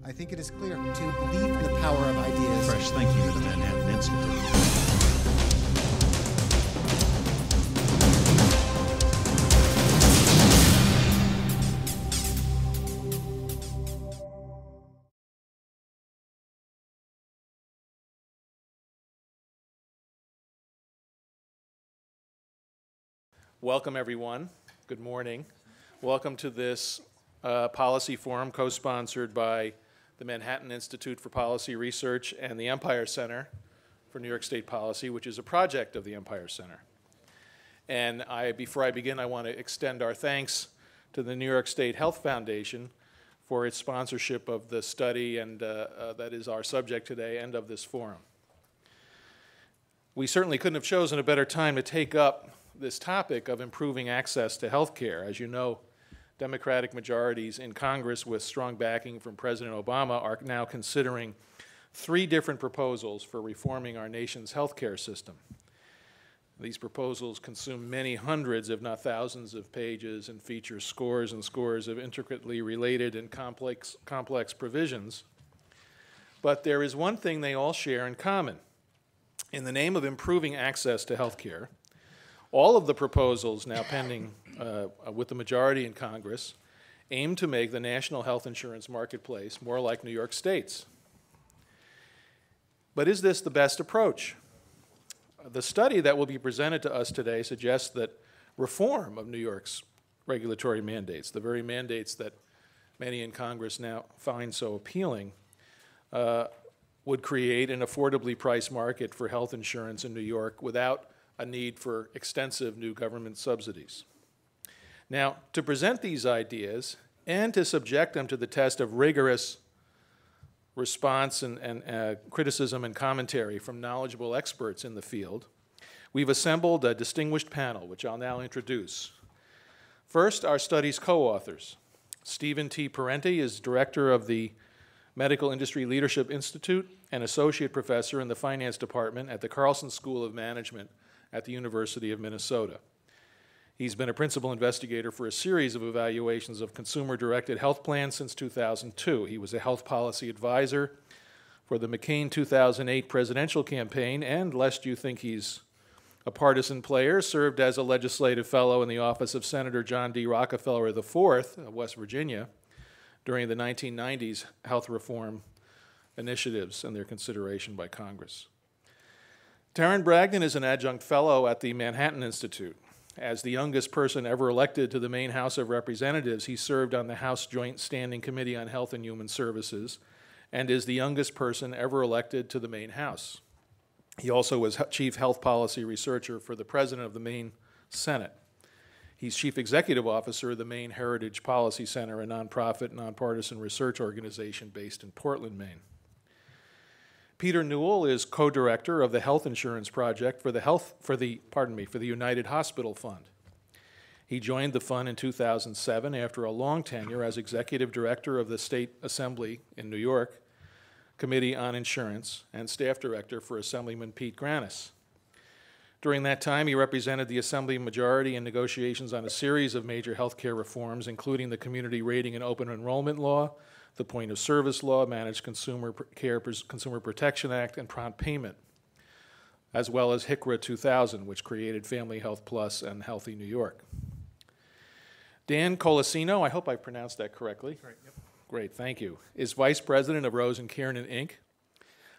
I think it is clear to believe in the power of ideas. Fresh thinking to the Manhattan Institute. Welcome, everyone. Good morning. Welcome to this policy forum co-sponsored by the Manhattan Institute for Policy Research and the Empire Center for New York State Policy, which is a project of the Empire Center. And before I begin, I want to extend our thanks to the New York State Health Foundation for its sponsorship of the study, and that is our subject today, and of this forum. We certainly couldn't have chosen a better time to take up this topic of improving access to health care. As you know, Democratic majorities in Congress with strong backing from President Obama are now considering 3 different proposals for reforming our nation's health care system. These proposals consume many hundreds, if not thousands, of pages and feature scores and scores of intricately related and complex provisions. But there is one thing they all share in common. In the name of improving access to health care, all of the proposals now pending with the majority in Congress aim to make the national health insurance marketplace more like New York State's. But is this the best approach? The study that will be presented to us today suggests that reform of New York's regulatory mandates, the very mandates that many in Congress now find so appealing, would create an affordably priced market for health insurance in New York without a need for extensive new government subsidies. Now, to present these ideas and to subject them to the test of rigorous response and criticism and commentary from knowledgeable experts in the field, we've assembled a distinguished panel, which I'll now introduce. First, our study's co-authors. Stephen T. Parente is director of the Medical Industry Leadership Institute and associate professor in the finance department at the Carlson School of Management at the University of Minnesota. He's been a principal investigator for a series of evaluations of consumer-directed health plans since 2002. He was a health policy advisor for the McCain 2008 presidential campaign, and lest you think he's a partisan player, served as a legislative fellow in the office of Senator John D. Rockefeller IV of West Virginia during the 1990s health reform initiatives and their consideration by Congress. Tarren Bragdon is an adjunct fellow at the Manhattan Institute. As the youngest person ever elected to the Maine House of Representatives, he served on the House Joint Standing Committee on Health and Human Services and is the youngest person ever elected to the Maine House. He also was Chief Health Policy Researcher for the President of the Maine Senate. He's Chief Executive Officer of the Maine Heritage Policy Center, a nonprofit, nonpartisan research organization based in Portland, Maine. Peter Newell is co-director of the Health Insurance Project for the United Hospital Fund. He joined the fund in 2007 after a long tenure as executive director of the State Assembly in New York Committee on Insurance and staff director for Assemblyman Pete Granis. During that time, he represented the Assembly majority in negotiations on a series of major health care reforms, including the Community Rating and Open Enrollment Law, the Point of Service Law, Managed Consumer Protection Act, and Prompt Payment, as well as HCRA 2000, which created Family Health Plus and Healthy New York. Dan Colasino, I hope I pronounced that correctly. Right, yep. Great, thank you, is Vice President of Rose & Kiernan, Inc.,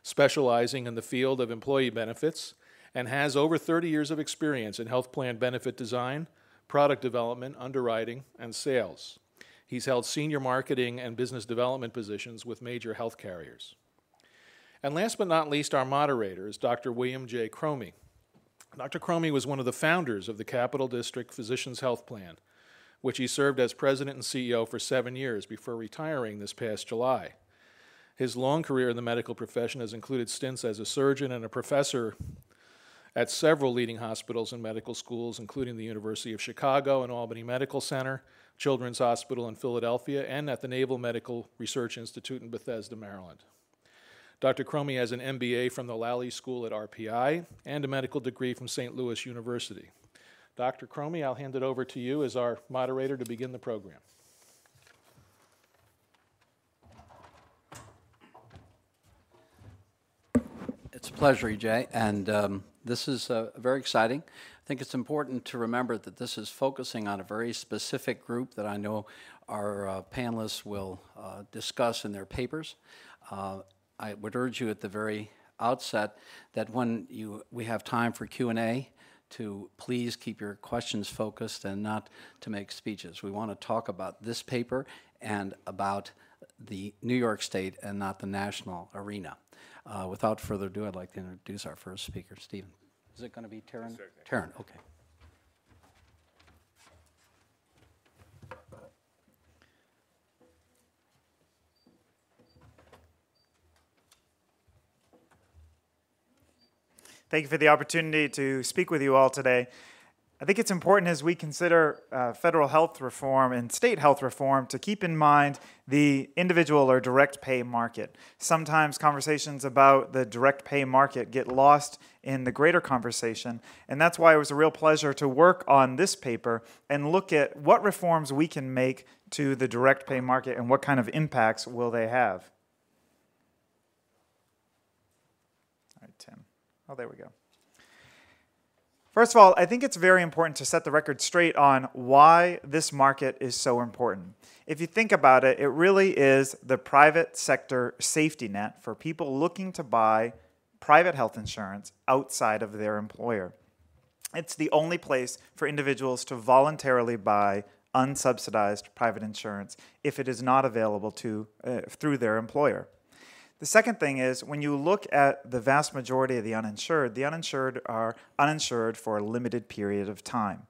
specializing in the field of employee benefits, and has over 30 years of experience in health plan benefit design, product development, underwriting, and sales. He's held senior marketing and business development positions with major health carriers. And last but not least, our moderator is Dr. William J. Cromie. Dr. Cromie was one of the founders of the Capital District Physicians Health Plan, which he served as president and CEO for 7 years before retiring this past July. His long career in the medical profession has included stints as a surgeon and a professor at several leading hospitals and medical schools, including the University of Chicago and Albany Medical Center, Children's Hospital in Philadelphia, and at the Naval Medical Research Institute in Bethesda, Maryland. Dr. Cromie has an MBA from the Lally School at RPI and a medical degree from St. Louis University. Dr. Cromie, I'll hand it over to you as our moderator to begin the program. Pleasure, EJ. And this is very exciting. I think it's important to remember that this is focusing on a very specific group that I know our panelists will discuss in their papers. I would urge you at the very outset that when we have time for Q&A, to please keep your questions focused and not to make speeches. We want to talk about this paper and about the New York State and not the national arena. Without further ado, I'd like to introduce our first speaker, Stephen. Is it going to be Tarren? Tarren, okay. Thank you for the opportunity to speak with you all today. I think it's important as we consider federal health reform and state health reform to keep in mind the individual or direct pay market. Sometimes conversations about the direct pay market get lost in the greater conversation, and that's why it was a real pleasure to work on this paper and look at what reforms we can make to the direct pay market and what kind of impacts will they have. All right, Tim. Oh, there we go. First of all, I think it's very important to set the record straight on why this market is so important. If you think about it, it really is the private sector safety net for people looking to buy private health insurance outside of their employer. It's the only place for individuals to voluntarily buy unsubsidized private insurance if it is not available through their employer. The second thing is, when you look at the vast majority of the uninsured are uninsured for a limited period of time,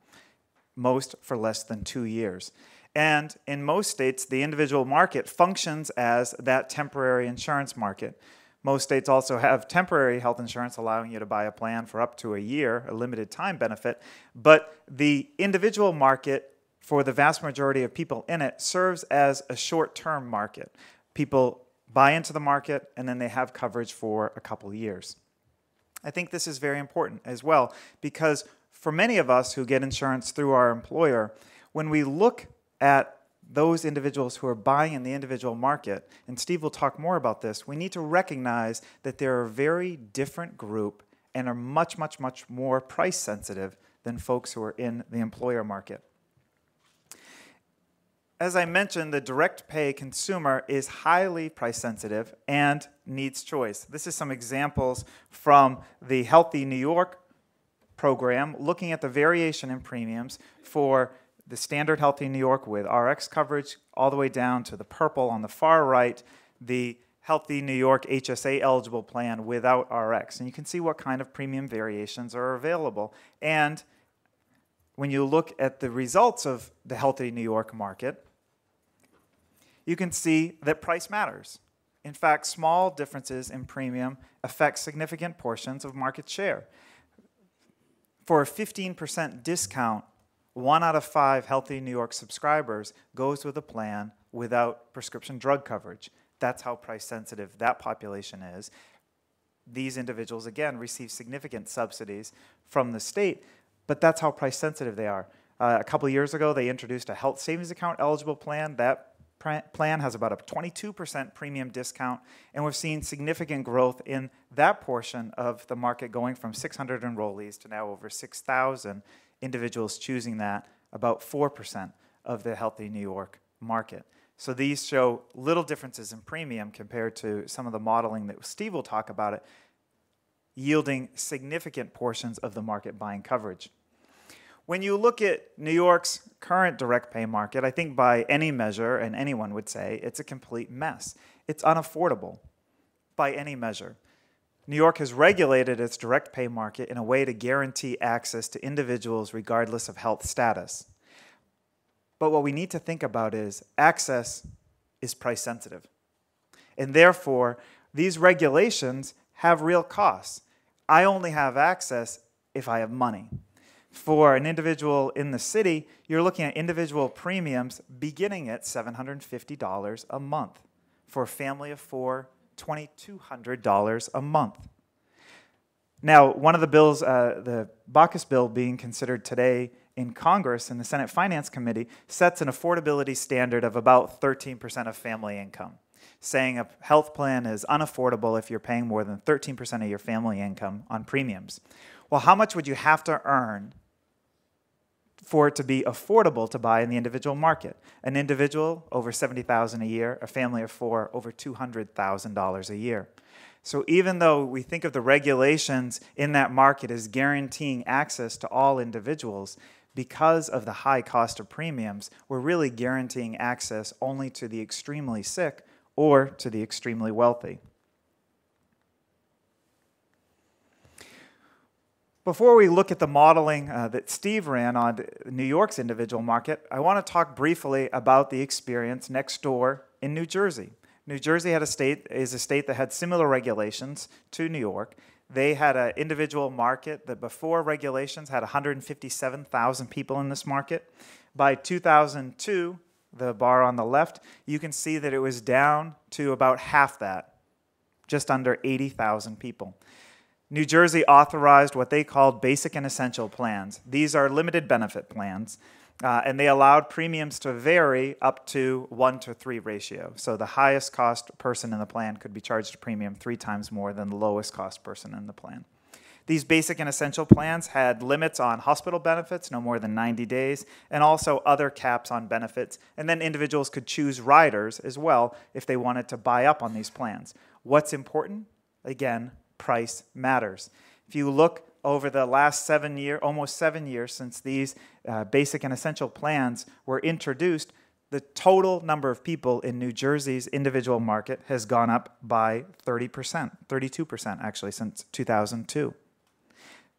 most for less than 2 years. And in most states, the individual market functions as that temporary insurance market. Most states also have temporary health insurance allowing you to buy a plan for up to a year, a limited time benefit, but the individual market, for the vast majority of people in it, serves as a short-term market. People buy into the market, and then they have coverage for a couple years. I think this is very important as well, because for many of us who get insurance through our employer, when we look at those individuals who are buying in the individual market, and Steve will talk more about this, we need to recognize that they're a very different group and are much, much, much more price sensitive than folks who are in the employer market. As I mentioned, the direct pay consumer is highly price sensitive and needs choice. This is some examples from the Healthy New York program, looking at the variation in premiums for the standard Healthy New York with RX coverage, all the way down to the purple on the far right, the Healthy New York HSA eligible plan without RX. And you can see what kind of premium variations are available. And when you look at the results of the Healthy New York market, you can see that price matters. In fact, small differences in premium affect significant portions of market share. For a 15% discount, 1 out of 5 Healthy New York subscribers goes with a plan without prescription drug coverage. That's how price sensitive that population is. These individuals, again, receive significant subsidies from the state, but that's how price sensitive they are. A couple years ago, they introduced a health savings account eligible plan. That plan has about a 22% premium discount, and we've seen significant growth in that portion of the market, going from 600 enrollees to now over 6,000 individuals choosing that, about 4% of the Healthy New York market. So these show little differences in premium compared to some of the modeling that Steve will talk about, it yielding significant portions of the market buying coverage. When you look at New York's current direct pay market, I think by any measure, and anyone would say, it's a complete mess. It's unaffordable by any measure. New York has regulated its direct pay market in a way to guarantee access to individuals regardless of health status. But what we need to think about is access is price sensitive. And therefore, these regulations have real costs. I only have access if I have money. For an individual in the city, you're looking at individual premiums beginning at $750 a month. For a family of 4, $2,200 a month. Now, one of the bills, the Baucus bill being considered today in Congress and the Senate Finance Committee, sets an affordability standard of about 13% of family income. saying a health plan is unaffordable if you're paying more than 13% of your family income on premiums. Well, how much would you have to earn for it to be affordable to buy in the individual market? An individual, over $70,000 a year. A family of four, over $200,000 a year. So even though we think of the regulations in that market as guaranteeing access to all individuals, because of the high cost of premiums, we're really guaranteeing access only to the extremely sick or to the extremely wealthy. Before we look at the modeling that Steve ran on New York's individual market, I want to talk briefly about the experience next door in New Jersey. New Jersey is a state that had similar regulations to New York. They had an individual market that before regulations had 157,000 people in this market. By 2002, the bar on the left, you can see that it was down to about half that, just under 80,000 people. New Jersey authorized what they called basic and essential plans. These are limited benefit plans, and they allowed premiums to vary up to 1-to-3 ratio. So the highest cost person in the plan could be charged a premium 3 times more than the lowest cost person in the plan. These basic and essential plans had limits on hospital benefits, no more than 90 days, and also other caps on benefits. And then individuals could choose riders as well if they wanted to buy up on these plans. What's important? Again, price matters. If you look over the last almost 7 years since these basic and essential plans were introduced, the total number of people in New Jersey's individual market has gone up by 30%, 32% actually since 2002.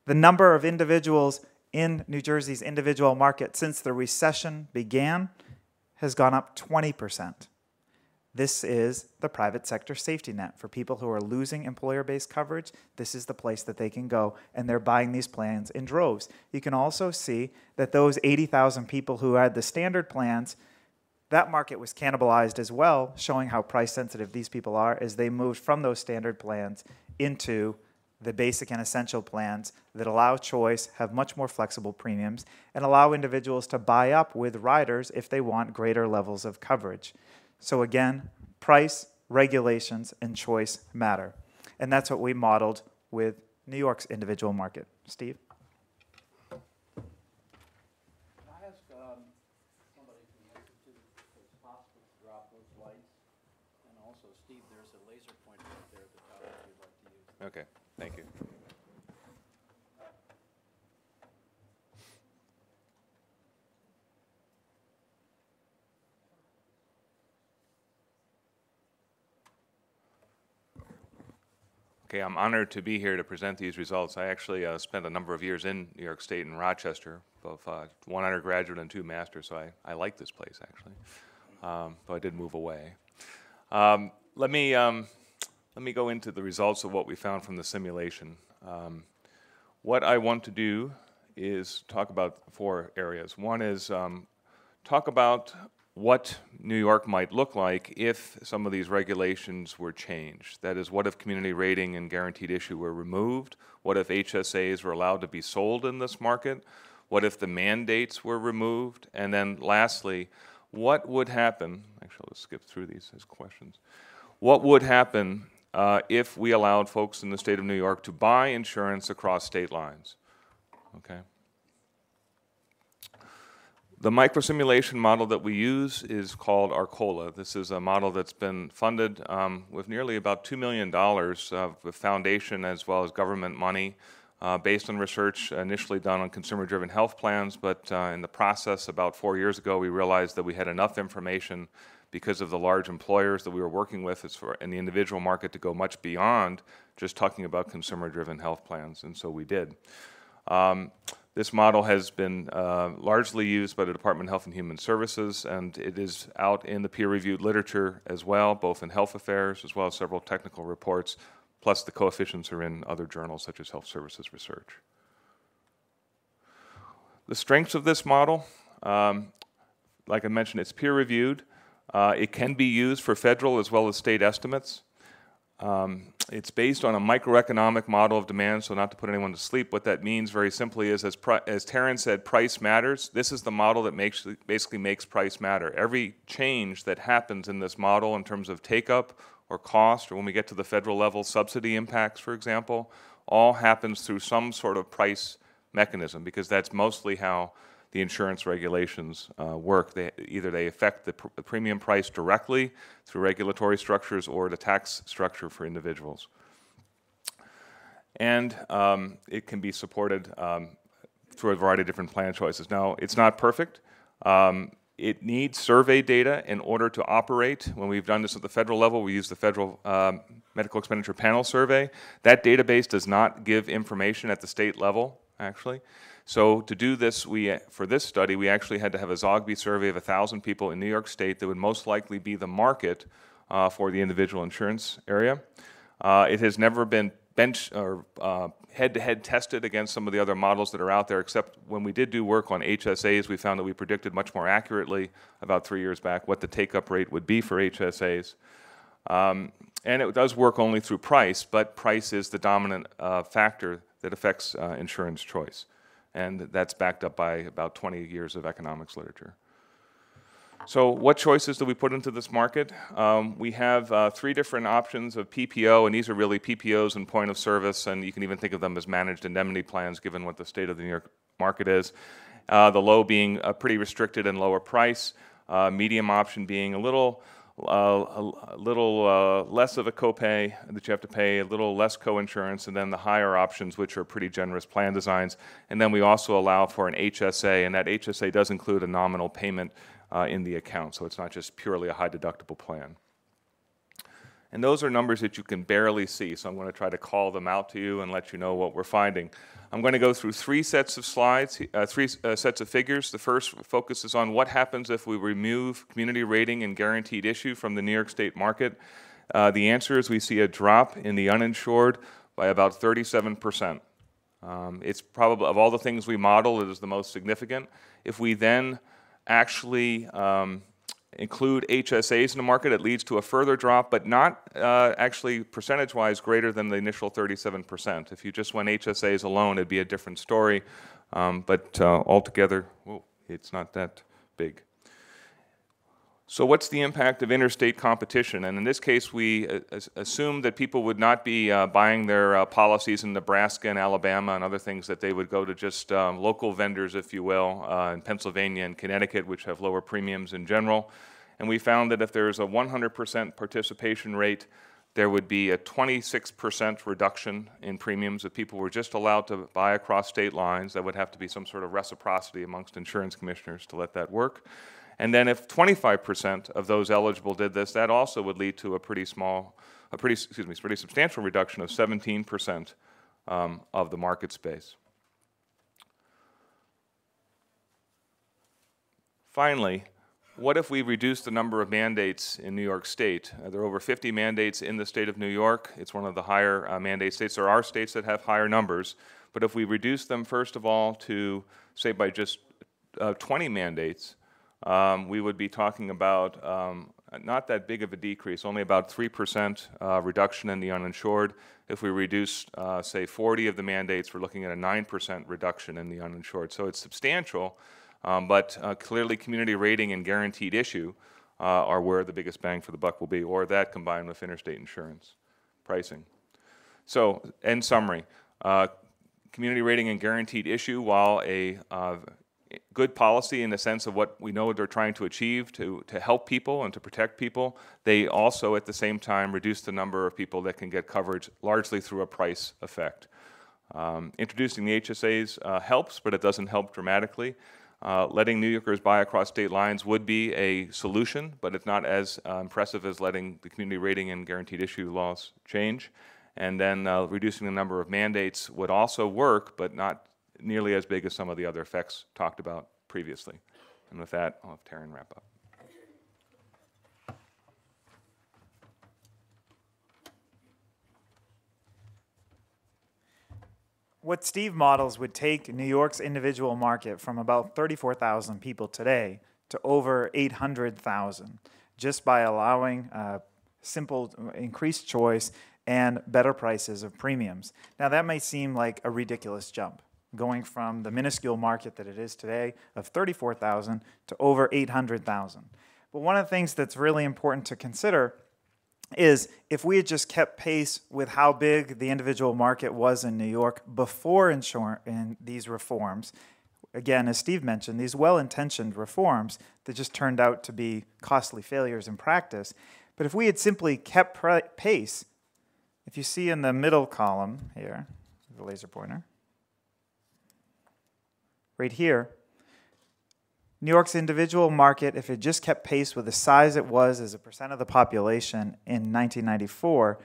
The number of individuals in New Jersey's individual market since the recession began has gone up 20%. This is the private sector safety net. For people who are losing employer-based coverage, this is the place that they can go, and they're buying these plans in droves. You can also see that those 80,000 people who had the standard plans, that market was cannibalized as well, showing how price-sensitive these people are as they moved from those standard plans into the basic and essential plans that allow choice, have much more flexible premiums, and allow individuals to buy up with riders if they want greater levels of coverage. So again, price, regulations, and choice matter. And that's what we modeled with New York's individual market. Steve? Can I ask somebody from the Institute if it's possible to drop those lights? And also, Steve, there's a laser pointer up there at the top if you'd like to use it. Okay, thank you. Okay, I'm honored to be here to present these results. I actually spent a number of years in New York State in Rochester, both 1 undergraduate and 2 masters, so I like this place actually, but I did move away. Let me go into the results of what we found from the simulation. What I want to do is talk about 4 areas. One is talk about what New York might look like if some of these regulations were changed. That is, what if community rating and guaranteed issue were removed? What if HSAs were allowed to be sold in this market? What if the mandates were removed? And then lastly, what would happen, actually let's skip through these as questions. What would happen if we allowed folks in the state of New York to buy insurance across state lines? Okay. The microsimulation model that we use is called ARCOLA. This is a model that's been funded with nearly about $2 million of foundation as well as government money based on research initially done on consumer-driven health plans, but in the process about 4 years ago we realized that we had enough information because of the large employers that we were working with in the individual market to go much beyond just talking about consumer-driven health plans, and so we did. This model has been largely used by the Department of Health and Human Services, and it is out in the peer-reviewed literature as well, both in Health Affairs as well as several technical reports, plus the coefficients are in other journals such as Health Services Research. The strengths of this model, like I mentioned, it's peer-reviewed. It can be used for federal as well as state estimates. It's based on a microeconomic model of demand, so not to put anyone to sleep, what that means very simply is, as Tarren said, price matters. This is the model that basically makes price matter. Every change that happens in this model in terms of take-up or cost, or when we get to the federal level, subsidy impacts, for example, all happens through some sort of price mechanism, because that's mostly how the insurance regulations work. Either they affect the premium price directly through regulatory structures or the tax structure for individuals. And it can be supported through a variety of different plan choices. Now, it's not perfect. It needs survey data in order to operate. When we've done this at the federal level, we use the Federal Medical Expenditure Panel Survey. That database does not give information at the state level, actually. So to do this, for this study, we actually had to have a Zogby survey of 1,000 people in New York State that would most likely be the market for the individual insurance area. It has never been bench or head-to-head tested against some of the other models that are out there, except when we did do work on HSAs, we found that we predicted much more accurately about 3 years back what the take-up rate would be for HSAs. And it does work only through price, but price is the dominant factor that affects insurance choice. And that's backed up by about 20 years of economics literature. So what choices do we put into this market? We have 3 different options of PPO, and these are really PPOs and point of service, and you can even think of them as managed indemnity plans given what the state of the New York market is. The low being pretty restricted and lower price, medium option being a little less of a copay that you have to pay, a little less co-insurance, and then the higher options, which are pretty generous plan designs. And then we also allow for an HSA, and that HSA does include a nominal payment in the account, so it's not just purely a high deductible plan. And those are numbers that you can barely see, so I'm going to try to call them out to you and let you know what we're finding. I'm going to go through 3 sets of slides, 3 sets of figures. The first focuses on what happens if we remove community rating and guaranteed issue from the New York State market. The answer is we see a drop in the uninsured by about 37%. It's probably, of all the things we model, it is the most significant. If we then actually include HSAs in the market, it leads to a further drop, but not actually percentage-wise greater than the initial 37%. If you just went HSAs alone, it'd be a different story, but altogether, whoa, it's not that big. So what's the impact of interstate competition? And in this case, we assume that people would not be buying their policies in Nebraska and Alabama and other things, that they would go to just local vendors, if you will, in Pennsylvania and Connecticut, which have lower premiums in general. And we found that if there's a 100% participation rate, there would be a 26% reduction in premiums if people were just allowed to buy across state lines. That would have to be some sort of reciprocity amongst insurance commissioners to let that work. And then if 25% of those eligible did this, that also would lead to a pretty substantial reduction of 17% of the market space. Finally, what if we reduce the number of mandates in New York State? There are over 50 mandates in the state of New York. It's one of the higher mandate states. There are states that have higher numbers, but if we reduce them, first of all, to, say, by just 20 mandates, we would be talking about not that big of a decrease, only about 3% reduction in the uninsured. If we reduce, say, 40 of the mandates, we're looking at a 9% reduction in the uninsured. So it's substantial, but clearly community rating and guaranteed issue are where the biggest bang for the buck will be, or that combined with interstate insurance pricing. So, in summary, community rating and guaranteed issue, while a good policy in the sense of what we know they're trying to achieve to help people and to protect people, they also at the same time reduce the number of people that can get coverage largely through a price effect. Introducing the HSAs helps, but it doesn't help dramatically. Letting New Yorkers buy across state lines would be a solution, but it's not as impressive as letting the community rating and guaranteed issue laws change. And then reducing the number of mandates would also work, but not nearly as big as some of the other effects talked about previously. And with that, I'll have Tarren wrap up. What Steve models would take New York's individual market from about 34,000 people today to over 800,000 just by allowing simple increased choice and better prices of premiums. Now that may seem like a ridiculous jump, going from the minuscule market that it is today of 34,000 to over 800,000. But one of the things that's really important to consider is if we had just kept pace with how big the individual market was in New York before in these reforms, again, as Steve mentioned, these well-intentioned reforms that just turned out to be costly failures in practice. But if we had simply kept pace, if you see in the middle column here, the laser pointer, right here, New York's individual market, if it just kept pace with the size it was as a percent of the population in 1994,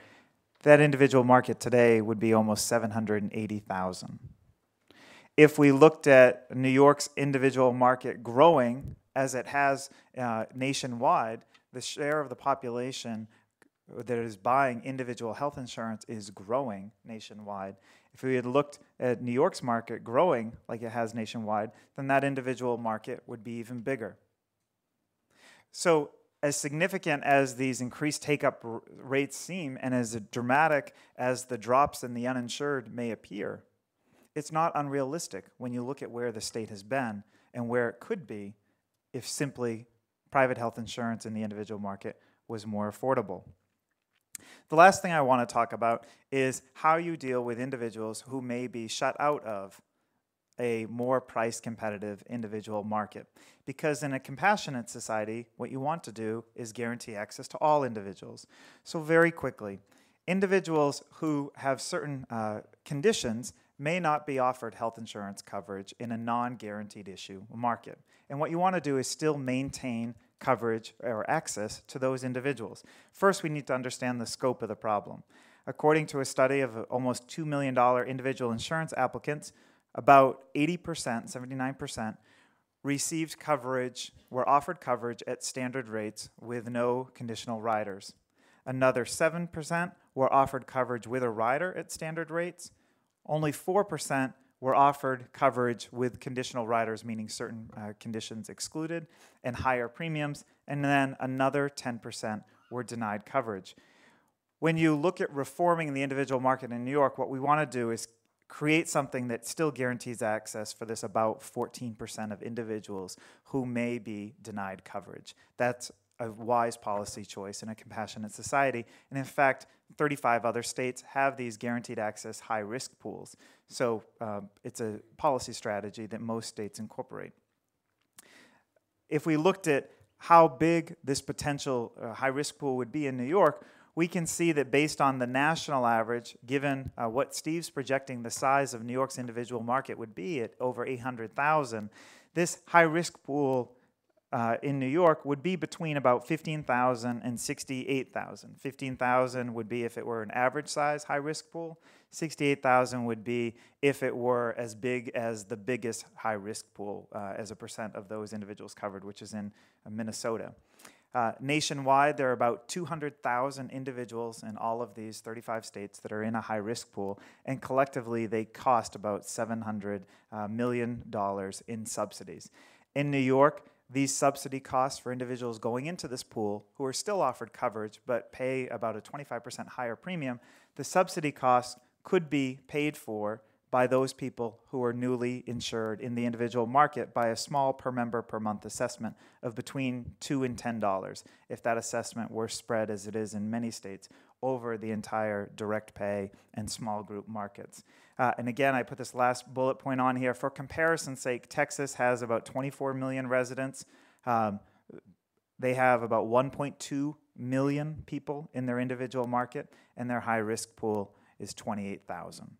that individual market today would be almost 780,000. If we looked at New York's individual market growing as it has nationwide, the share of the population that is buying individual health insurance is growing nationwide. If we had looked at New York's market growing like it has nationwide, then that individual market would be even bigger. So as significant as these increased take-up rates seem and as dramatic as the drops in the uninsured may appear, it's not unrealistic when you look at where the state has been and where it could be if simply private health insurance in the individual market was more affordable. The last thing I want to talk about is how you deal with individuals who may be shut out of a more price competitive individual market. Because in a compassionate society, what you want to do is guarantee access to all individuals. So very quickly, individuals who have certain conditions may not be offered health insurance coverage in a non-guaranteed issue market. And what you want to do is still maintain coverage or access to those individuals. First, we need to understand the scope of the problem. According to a study of almost $2 million individual insurance applicants, about 80%, 79%, received coverage, were offered coverage at standard rates with no conditional riders. Another 7% were offered coverage with a rider at standard rates. Only 4% were offered coverage with conditional riders, meaning certain conditions excluded, and higher premiums, and then another 10% were denied coverage. When you look at reforming the individual market in New York, what we want to do is create something that still guarantees access for this about 14% of individuals who may be denied coverage. That's a wise policy choice in a compassionate society. And in fact, 35 other states have these guaranteed access high-risk pools. So it's a policy strategy that most states incorporate. If we looked at how big this potential high-risk pool would be in New York, we can see that based on the national average, given what Steve's projecting the size of New York's individual market would be at over 800,000, this high-risk pool in New York would be between about 15,000 and 68,000. 15,000 would be if it were an average size high-risk pool. 68,000 would be if it were as big as the biggest high-risk pool as a percent of those individuals covered, which is in Minnesota. Nationwide, there are about 200,000 individuals in all of these 35 states that are in a high-risk pool, and collectively they cost about $700 million in subsidies. In New York, these subsidy costs for individuals going into this pool who are still offered coverage but pay about a 25% higher premium, the subsidy costs could be paid for by those people who are newly insured in the individual market by a small per member per month assessment of between $2 and $10 if that assessment were spread, as it is in many states, over the entire direct pay and small group markets. And again, I put this last bullet point on here. For comparison's sake, Texas has about 24 million residents. They have about 1.2 million people in their individual market, and their high-risk pool is 28,000.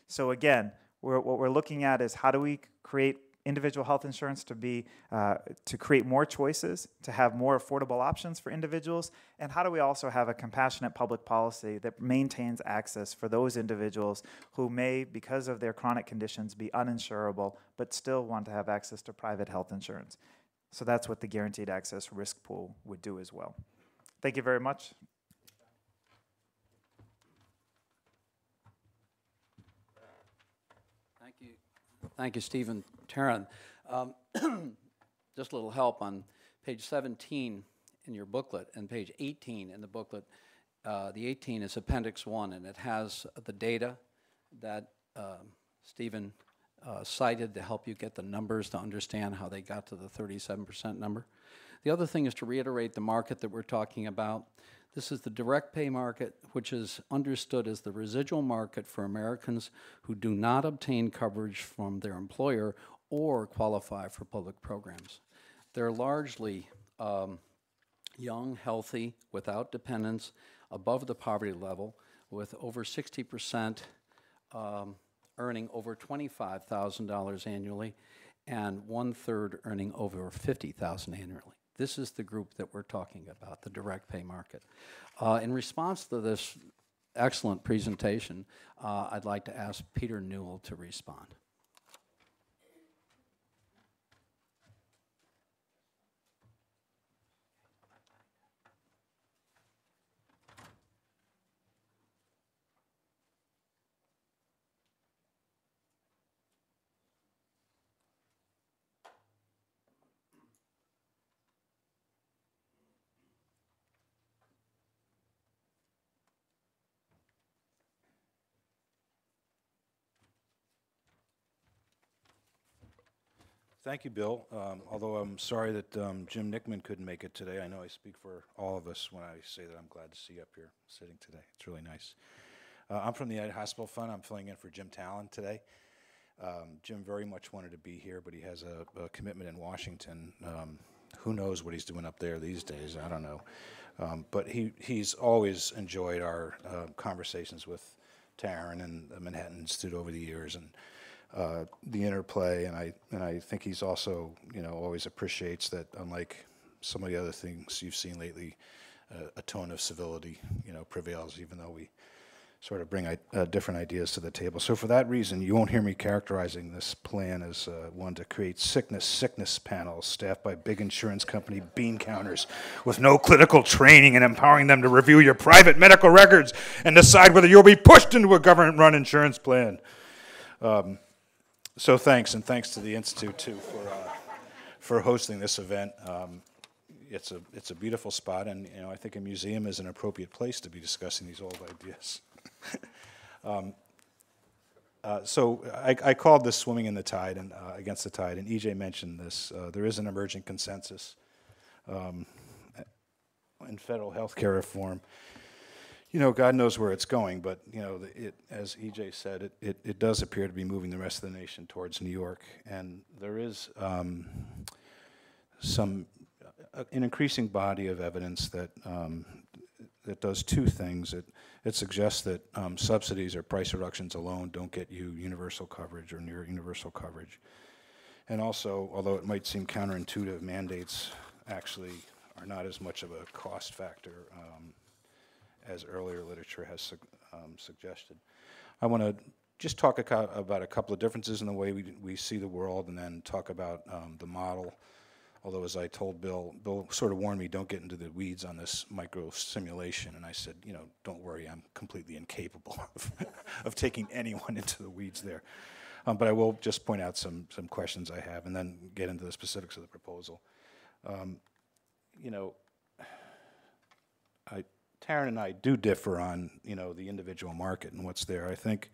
So again, what we're looking at is how do we create individual health insurance to create more choices, to have more affordable options for individuals, and how do we also have a compassionate public policy that maintains access for those individuals who may, because of their chronic conditions, be uninsurable, but still want to have access to private health insurance. So that's what the guaranteed access risk pool would do as well. Thank you very much. Thank you, Stephen. Tarren. Just a little help on page 17 in your booklet, and page 18 in the booklet, the 18 is Appendix 1, and it has the data that Stephen cited to help you get the numbers to understand how they got to the 37% number. The other thing is to reiterate the market that we're talking about. This is the direct pay market, which is understood as the residual market for Americans who do not obtain coverage from their employer or qualify for public programs. They're largely young, healthy, without dependents, above the poverty level, with over 60% earning over $25,000 annually, and 1/3 earning over $50,000 annually. This is the group that we're talking about, the direct pay market. In response to this excellent presentation, I'd like to ask Peter Newell to respond. Thank you, Bill. Although I'm sorry that Jim Nickman couldn't make it today. I know I speak for all of us when I say that I'm glad to see you up here sitting today. It's really nice. I'm from the United Hospital Fund. I'm filling in for Jim Talon today. Jim very much wanted to be here, but he has a commitment in Washington. Who knows what he's doing up there these days? I don't know. But he's always enjoyed our conversations with Tarren and the Manhattan Institute over the years, and the interplay, and I think he's also, always appreciates that, unlike some of the other things you've seen lately, a tone of civility, prevails, even though we sort of bring different ideas to the table. So for that reason, you won't hear me characterizing this plan as one to create sickness panels staffed by big insurance company bean counters with no clinical training and empowering them to review your private medical records and decide whether you'll be pushed into a government-run insurance plan. So thanks, and thanks to the Institute, too, for hosting this event. It's a beautiful spot, and I think a museum is an appropriate place to be discussing these old ideas. So I called this swimming in the tide and against the tide, and EJ mentioned this. There is an emerging consensus in federal health care reform. God knows where it's going, but as EJ said, it does appear to be moving the rest of the nation towards New York, and there is an increasing body of evidence that does two things. It suggests that subsidies or price reductions alone don't get you universal coverage or near universal coverage, and also, although it might seem counterintuitive, mandates actually are not as much of a cost factor as earlier literature has suggested. I want to just talk about a couple of differences in the way we see the world, and then talk about the model. Although, as I told Bill sort of warned me, don't get into the weeds on this micro simulation, and I said, don't worry, I'm completely incapable of taking anyone into the weeds there. But I will just point out some questions I have, and then get into the specifics of the proposal. Tarren and I do differ on, the individual market and what's there. I think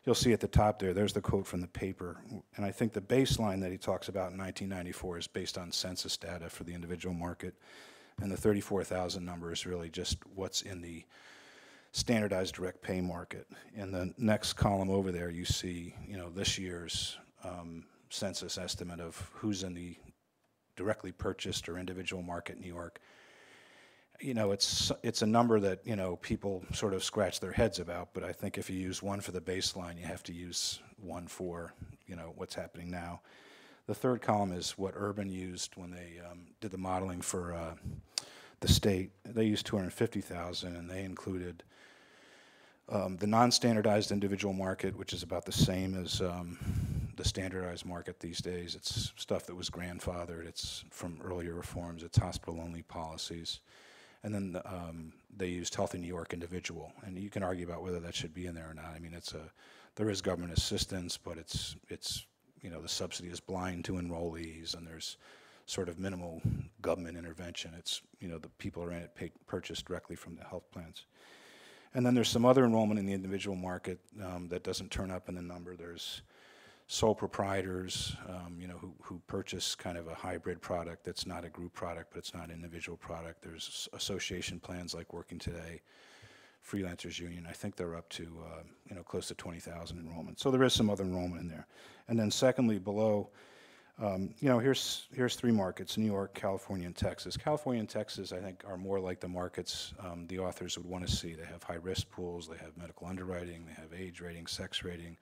you'll see at the top there's the quote from the paper, and I think the baseline that he talks about in 1994 is based on census data for the individual market, and the 34,000 number is really just what's in the standardized direct pay market. In the next column over there, you see, this year's census estimate of who's in the directly purchased or individual market in New York. It's a number that, people sort of scratch their heads about, but I think if you use one for the baseline, you have to use one for, what's happening now. The third column is what Urban used when they did the modeling for the state. They used 250,000, and they included the non-standardized individual market, which is about the same as the standardized market these days. It's stuff that was grandfathered. It's from earlier reforms. It's hospital-only policies. And then they used Healthy New York Individual, and you can argue about whether that should be in there or not. I mean, there is government assistance, but it's the subsidy is blind to enrollees, and there's sort of minimal government intervention. It's, the people are in it purchase directly from the health plans. And then there's some other enrollment in the individual market that doesn't turn up in the number. There's sole proprietors, who purchase kind of a hybrid product that's not a group product, but it's not an individual product. There's association plans like Working Today, Freelancers Union. I think they're up to, close to 20,000 enrollment. So there is some other enrollment in there. And then secondly, below, here's three markets: New York, California, and Texas. California and Texas, I think, are more like the markets the authors would want to see. They have high-risk pools, they have medical underwriting, they have age rating, sex rating,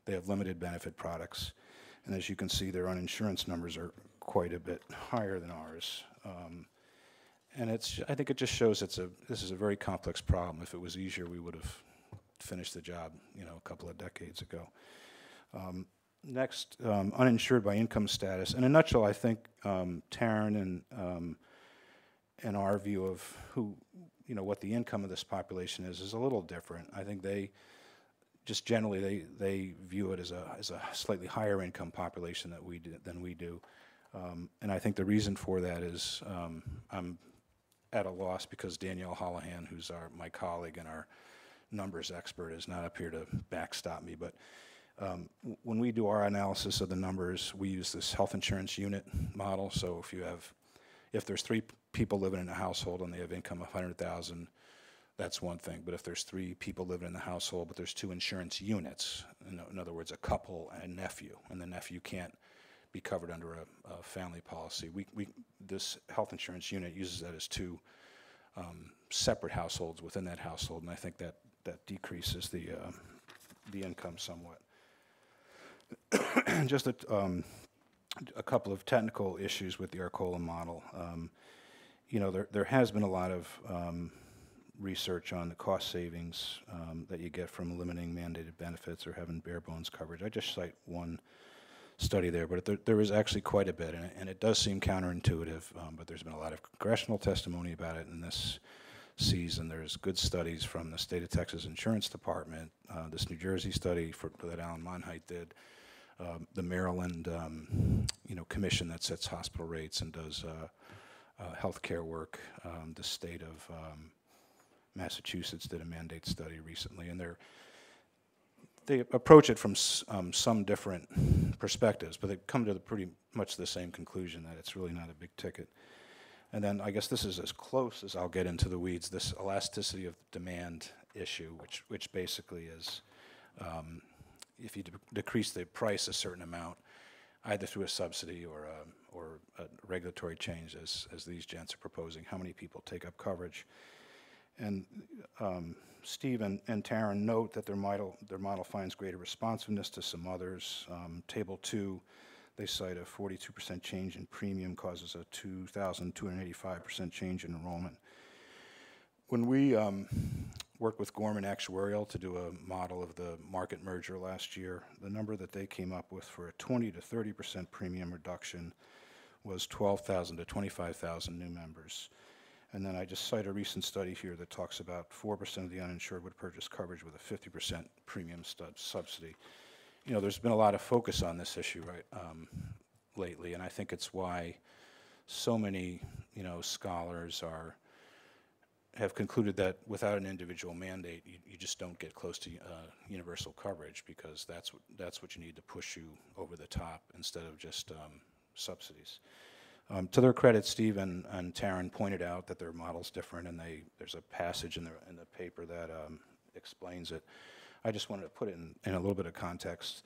they have limited benefit products. And as you can see, their uninsurance numbers are quite a bit higher than ours. And I think it just shows this is a very complex problem. If it was easier, we would have finished the job, a couple of decades ago. Next, uninsured by income status. In a nutshell, I think Tarren and our view of what the income of this population is a little different. I think they just generally they view it as a slightly higher income population than we do. And I think the reason for that is I'm at a loss because Danielle Holohan, who's my colleague and our numbers expert, is not up here to backstop me. But when we do our analysis of the numbers, we use this health insurance unit model. So if there's three people living in a household and they have income of $100,000, that's one thing. But if there's three people living in the household, but there's two insurance units, in other words, a couple and a nephew, and the nephew can't be covered under a family policy, this health insurance unit uses that as two separate households within that household, and I think that decreases the income somewhat. Just a couple of technical issues with the Arcola model. There has been a lot of research on the cost savings that you get from eliminating mandated benefits or having bare bones coverage. I just cite one study there, but there is actually quite a bit, and it does seem counterintuitive, but there's been a lot of congressional testimony about it in this season. There's good studies from the state of Texas Insurance Department, this New Jersey study that Alan Monheit did, the Maryland commission that sets hospital rates and does health care work. The state of Massachusetts did a mandate study recently, and they approach it from some different perspectives, but they come to pretty much the same conclusion, that it's really not a big ticket. And then I guess this is as close as I'll get into the weeds, this elasticity of demand issue, which basically is if you decrease the price a certain amount, either through a subsidy or a regulatory change, as these gents are proposing, how many people take up coverage. And Steve and Tarren note that their model finds greater responsiveness to some others. Table 2, they cite a 42% change in premium causes a 2,285% change in enrollment. When we worked with Gorman Actuarial to do a model of the market merger last year, the number that they came up with for a 20 to 30% premium reduction was 12,000 to 25,000 new members. And then I just cite a recent study here that talks about 4% of the uninsured would purchase coverage with a 50% premium subsidy. There's been a lot of focus on this issue lately, and I think it's why so many scholars have concluded that without an individual mandate, you just don't get close to universal coverage, because that's what you need to push you over the top instead of just subsidies. To their credit, Steve and Tarren pointed out that their model's different, and there's a passage in the paper that explains it. I just wanted to put it in a little bit of context.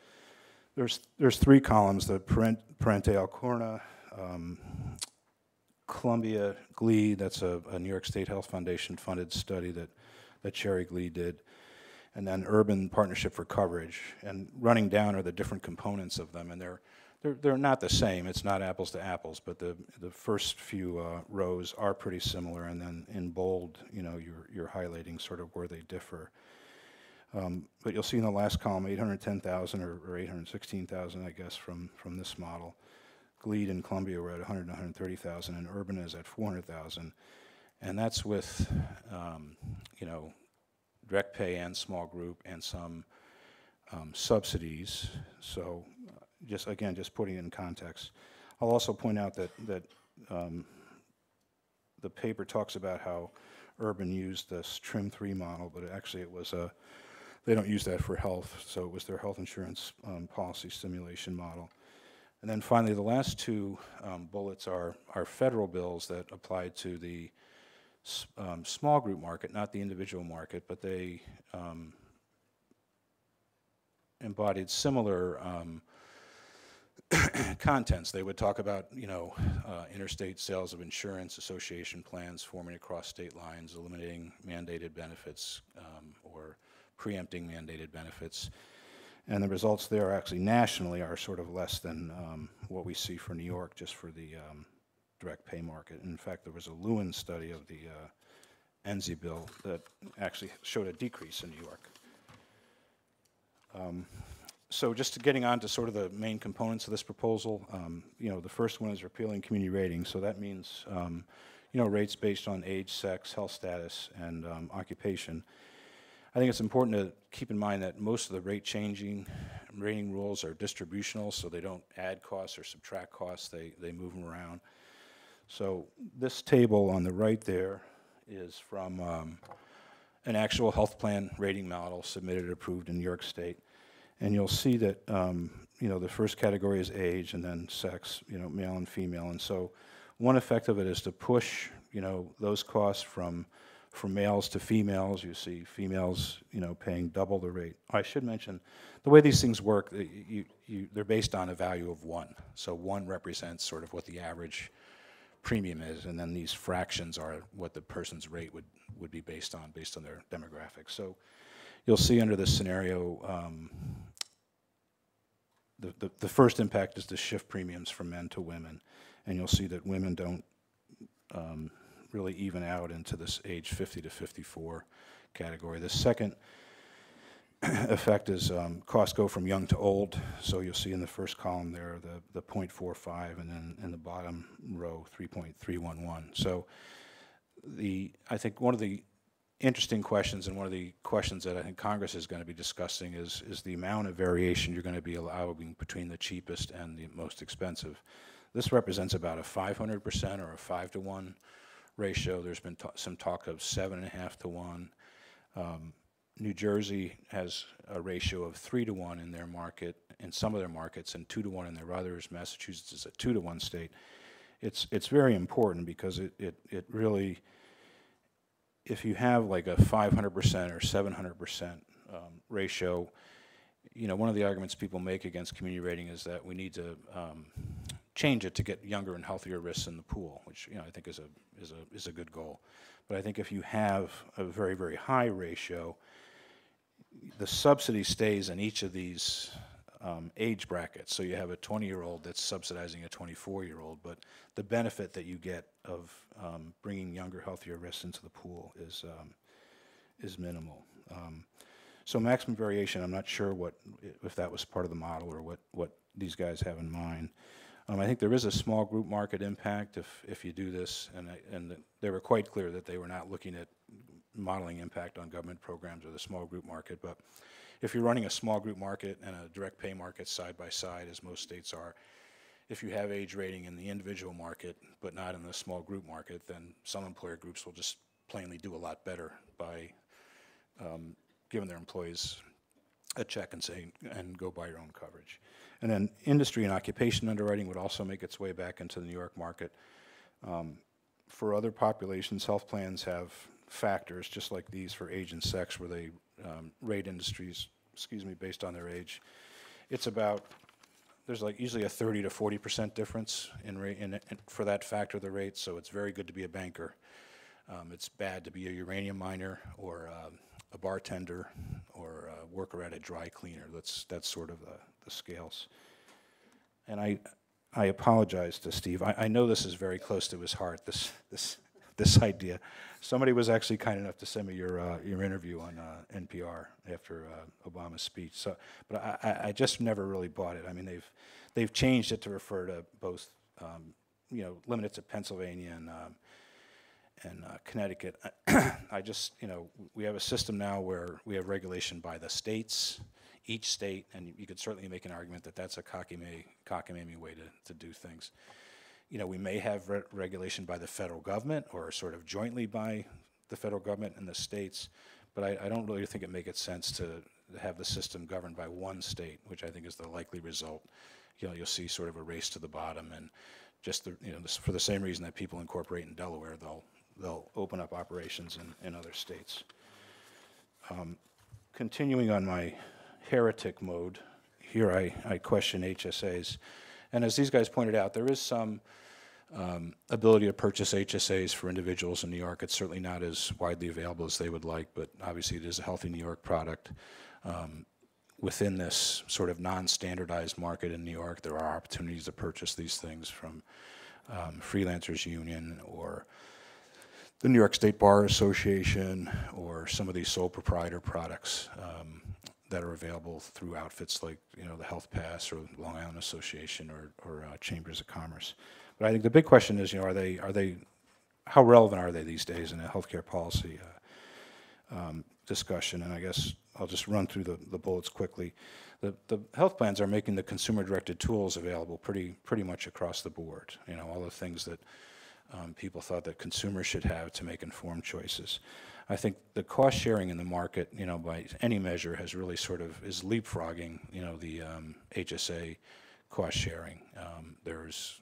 There's three columns: the Parente Alcorna, Columbia Glee, that's a New York State Health Foundation funded study that Sherry Glee did, and then Urban Partnership for Coverage. And running down are the different components of them, and they're not the same. It's not apples to apples, but the first few rows are pretty similar, and then in bold, you're highlighting sort of where they differ. But you'll see in the last column, 810,000 or 816,000, I guess, from this model. Gleed and Columbia were at 100 and 130,000, and Urban is at 400,000, and that's with direct pay and small group and some subsidies. So just putting it in context. I'll also point out that the paper talks about how Urban used this Trim 3 model, but actually it was they don't use that for health, so it was their health insurance policy simulation model. And then finally, the last two bullets are federal bills that apply to the small group market, not the individual market, but they embodied similar contents. They would talk about, interstate sales of insurance, association plans forming across state lines, eliminating mandated benefits or preempting mandated benefits. And the results there actually nationally are sort of less than what we see for New York, just for the direct pay market. In fact, there was a Lewin study of the ENSI bill that actually showed a decrease in New York. So just getting on to sort of the main components of this proposal, the first one is repealing community ratings. So that means, rates based on age, sex, health status, and occupation. I think it's important to keep in mind that most of the rating rules are distributional, so they don't add costs or subtract costs. They move them around. So this table on the right there is from an actual health plan rating model submitted and approved in New York State. And you'll see that, the first category is age and then sex, male and female. And so one effect of it is to push, those costs from males to females. You see females, paying double the rate. I should mention, the way these things work, they're based on a value of 1. So 1 represents sort of what the average premium is, and then these fractions are what the person's rate would be based on their demographics. So you'll see under this scenario, the first impact is to shift premiums from men to women, and you'll see that women don't really even out into this age 50 to 54 category. The second effect is costs go from young to old, so you'll see in the first column there the 0.45, and then in the bottom row 3.311. So I think one of the interesting questions, and one of the questions that I think Congress is going to be discussing is the amount of variation you're going to be allowing between the cheapest and the most expensive. This represents about a 500% or a 5-to-1 ratio. There's been some talk of 7.5 to 1. New Jersey has a ratio of 3-to-1 in their market, in some of their markets, and 2-to-1 in their others. Massachusetts is a 2-to-1 state. It's very important because it really, if you have like a 500% or 700% ratio, one of the arguments people make against community rating is that we need to change it to get younger and healthier risks in the pool, which I think is a good goal. But I think if you have a very, very high ratio, the subsidy stays in each of these age brackets. So you have a 20-year-old that's subsidizing a 24-year-old, but the benefit that you get of bringing younger, healthier risks into the pool is minimal. So maximum variation, I'm not sure if that was part of the model or what these guys have in mind. I think there is a small group market impact if you do this, and they were quite clear that they were not looking at modeling impact on government programs or the small group market. But if you're running a small group market and a direct pay market side by side, as most states are, if you have age rating in the individual market but not in the small group market, then some employer groups will just plainly do a lot better by giving their employees a check and saying, and go buy your own coverage. And then industry and occupation underwriting would also make its way back into the New York market. For other populations, health plans have factors just like these for age and sex, where they rate industries, based on their age. It's about, there's like usually a 30 to 40% difference in rate for that factor of the rate. So it's very good to be a banker. It's bad to be a uranium miner or a bartender or a worker at a dry cleaner. That's sort of the scales. And I apologize to Steve. I know this is very close to his heart, this idea. Somebody was actually kind enough to send me your interview on NPR after Obama's speech. So, but I just never really bought it. I mean, they've changed it to refer to both, limited to Pennsylvania and Connecticut. I just, we have a system now where we have regulation by the states, each state, and you could certainly make an argument that that's a cockamamie way to do things. You know, we may have regulation by the federal government or sort of jointly by the federal government and the states, but I don't really think it makes sense to have the system governed by one state, which I think is the likely result. You know, you'll see sort of a race to the bottom, and just for the same reason that people incorporate in Delaware, they'll open up operations in other states. Continuing on my heretic mode, here I question HSAs. And as these guys pointed out, there is some ability to purchase HSAs for individuals in New York. It's certainly not as widely available as they would like, but obviously it is a healthy New York product. Within this sort of non-standardized market in New York, there are opportunities to purchase these things from Freelancers Union or the New York State Bar Association or some of these sole proprietor products that are available through outfits like, you know, the Health Pass or Long Island Association or Chambers of Commerce. But I think the big question is, you know, are they how relevant are they these days in a healthcare policy discussion? And I guess I'll just run through the bullets quickly. The health plans are making the consumer-directed tools available pretty much across the board. You know, all the things that people thought that consumers should have to make informed choices. I think the cost sharing in the market, you know, by any measure, has really sort of is leapfrogging, you know, the HSA cost sharing. There's,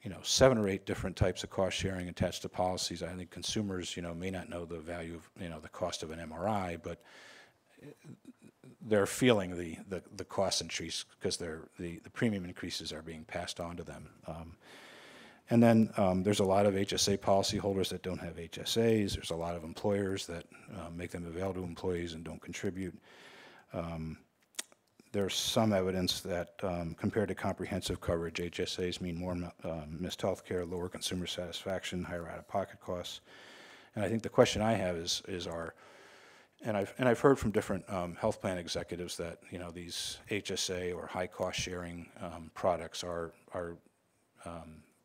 you know, 7 or 8 different types of cost sharing attached to policies. I think consumers, you know, may not know the value of, you know, the cost of an MRI, but they're feeling the cost increase because the premium increases are being passed on to them. And then there's a lot of HSA policyholders that don't have HSAs. There's a lot of employers that make them available to employees and don't contribute. There's some evidence that compared to comprehensive coverage, HSAs mean more missed health care, lower consumer satisfaction, higher out-of-pocket costs. And I think the question I have is and I've heard from different health plan executives that, you know, these HSA or high cost sharing products are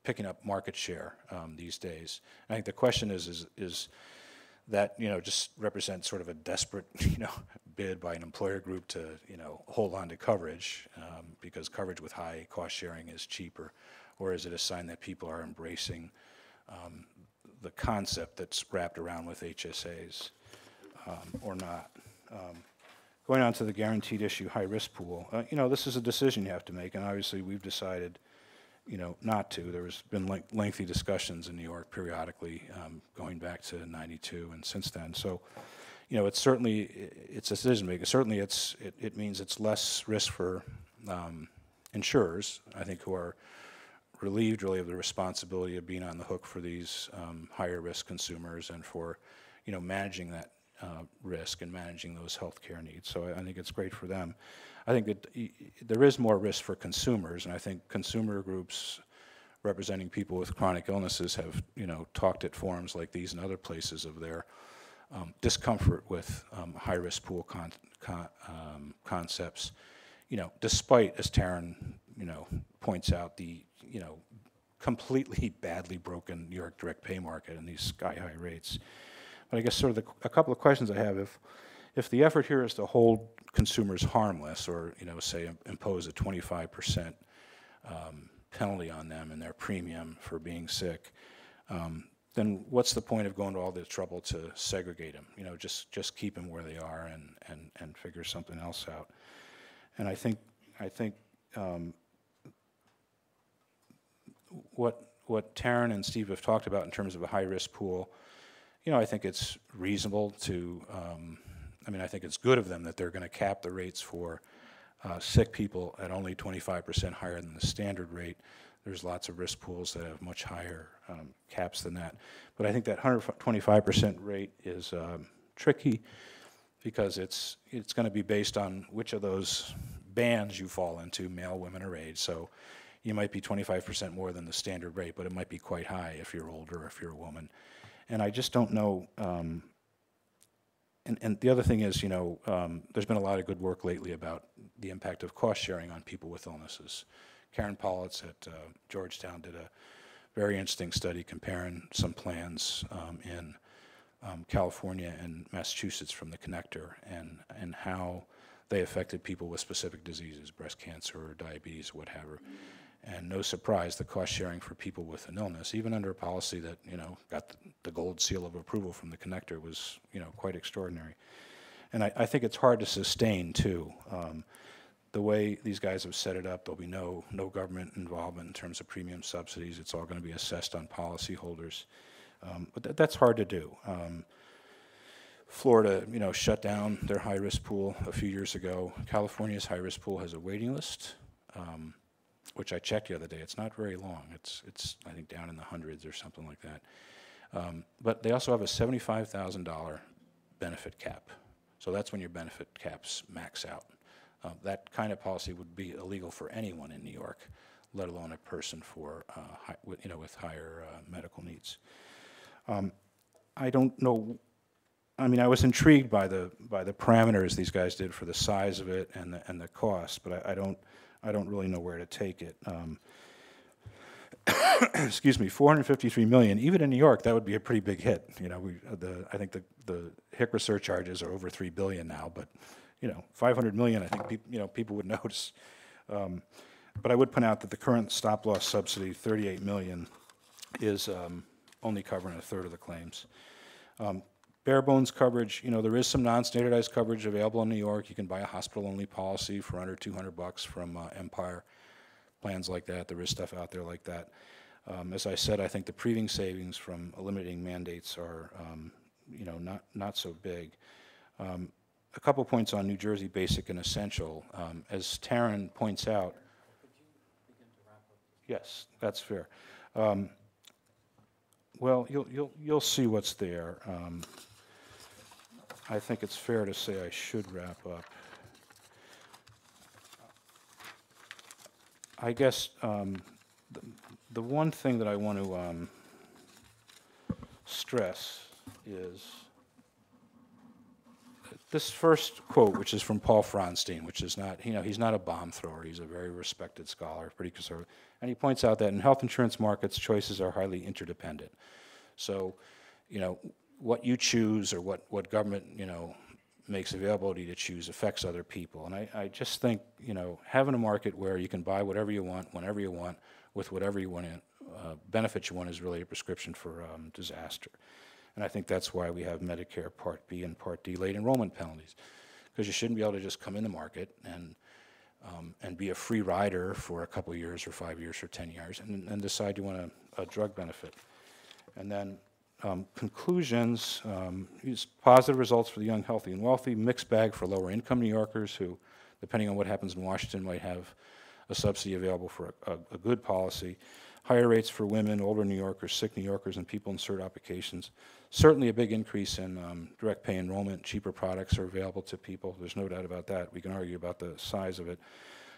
picking up market share these days. And I think the question is that, you know, just represents sort of a desperate, you know, bid by an employer group to, you know, hold on to coverage because coverage with high cost sharing is cheaper, or is it a sign that people are embracing the concept that's wrapped around with HSAs or not? Going on to the guaranteed issue high risk pool, you know, this is a decision you have to make, and obviously we've decided, you know, not to. There's been lengthy discussions in New York periodically going back to '92 and since then. So, you know, it's a decision making. Certainly it means it's less risk for insurers, I think, who are relieved really of the responsibility of being on the hook for these higher risk consumers and for, you know, managing that risk and managing those health care needs. So I think it's great for them. I think that there is more risk for consumers, and I think consumer groups representing people with chronic illnesses have, you know, talked at forums like these and other places of their discomfort with high-risk pool concepts, you know, despite, as Tarren, you know, points out, the, you know, completely badly broken New York direct pay market and these sky-high rates. But I guess sort of a couple of questions I have, if the effort here is to hold consumers harmless, or, you know, say impose a 25% penalty on them and their premium for being sick, then what's the point of going to all the trouble to segregate them? You know, just keep them where they are and figure something else out. And I think what Tarren and Steve have talked about in terms of a high risk pool, you know, I think it's reasonable to. I mean, I think it's good of them that they're going to cap the rates for sick people at only 25% higher than the standard rate. There's lots of risk pools that have much higher caps than that. But I think that 125% rate is tricky because it's going to be based on which of those bands you fall into, male, women, or age. So you might be 25% more than the standard rate, but it might be quite high if you're older, if you're a woman. And I just don't know. And the other thing is, you know, there's been a lot of good work lately about the impact of cost sharing on people with illnesses. Karen Politz at Georgetown did a very interesting study comparing some plans in California and Massachusetts from the connector and how they affected people with specific diseases, breast cancer or diabetes, whatever. And no surprise, the cost sharing for people with an illness, even under a policy that, you know, got the gold seal of approval from the connector, was, you know, quite extraordinary. And I think it's hard to sustain, too. The way these guys have set it up, there'll be no government involvement in terms of premium subsidies. It's all going to be assessed on policyholders. But that's hard to do. Florida, you know, shut down their high-risk pool a few years ago. California's high-risk pool has a waiting list, which I checked the other day. It's not very long. It's I think down in the hundreds or something like that. But they also have a $75,000 benefit cap. So that's when your benefit caps max out. That kind of policy would be illegal for anyone in New York, let alone a person for with higher medical needs. I don't know. I mean, I was intrigued by the parameters these guys did for the size of it and the cost, but I don't really know where to take it. Excuse me, 453 million. Even in New York, that would be a pretty big hit. You know, I think the HICRA surcharges are over 3 billion now, but you know, 500 million. I think people would notice. But I would point out that the current stop loss subsidy, 38 million, is only covering a third of the claims. Bare bones coverage, you know, there is some non-standardized coverage available in New York. You can buy a hospital-only policy for under $200 from Empire, plans like that. There is stuff out there like that. As I said, I think the previous savings from eliminating mandates are, you know, not so big. A couple points on New Jersey Basic and Essential. As Tarren points out, yes, that's fair. Well, you'll see what's there. I think it's fair to say I should wrap up. I guess the one thing that I want to stress is this first quote, which is from Paul Fronstein, which is not, you know, he's not a bomb thrower. He's a very respected scholar, pretty conservative. And he points out that in health insurance markets, choices are highly interdependent. So, you know, what you choose or what government, you know, makes available to you to choose affects other people. And I just think, you know, having a market where you can buy whatever you want, whenever you want, with whatever you want, benefits you want, is really a prescription for disaster. And I think that's why we have Medicare Part B and Part D late enrollment penalties, because you shouldn't be able to just come in the market and be a free rider for a couple of years or 5 years or 10 years and decide you want a drug benefit. And then conclusions, use positive results for the young, healthy, and wealthy, mixed bag for lower income New Yorkers who, depending on what happens in Washington, might have a subsidy available for a good policy. Higher rates for women, older New Yorkers, sick New Yorkers, and people in cert applications. Certainly a big increase in direct pay enrollment. Cheaper products are available to people. There's no doubt about that. We can argue about the size of it.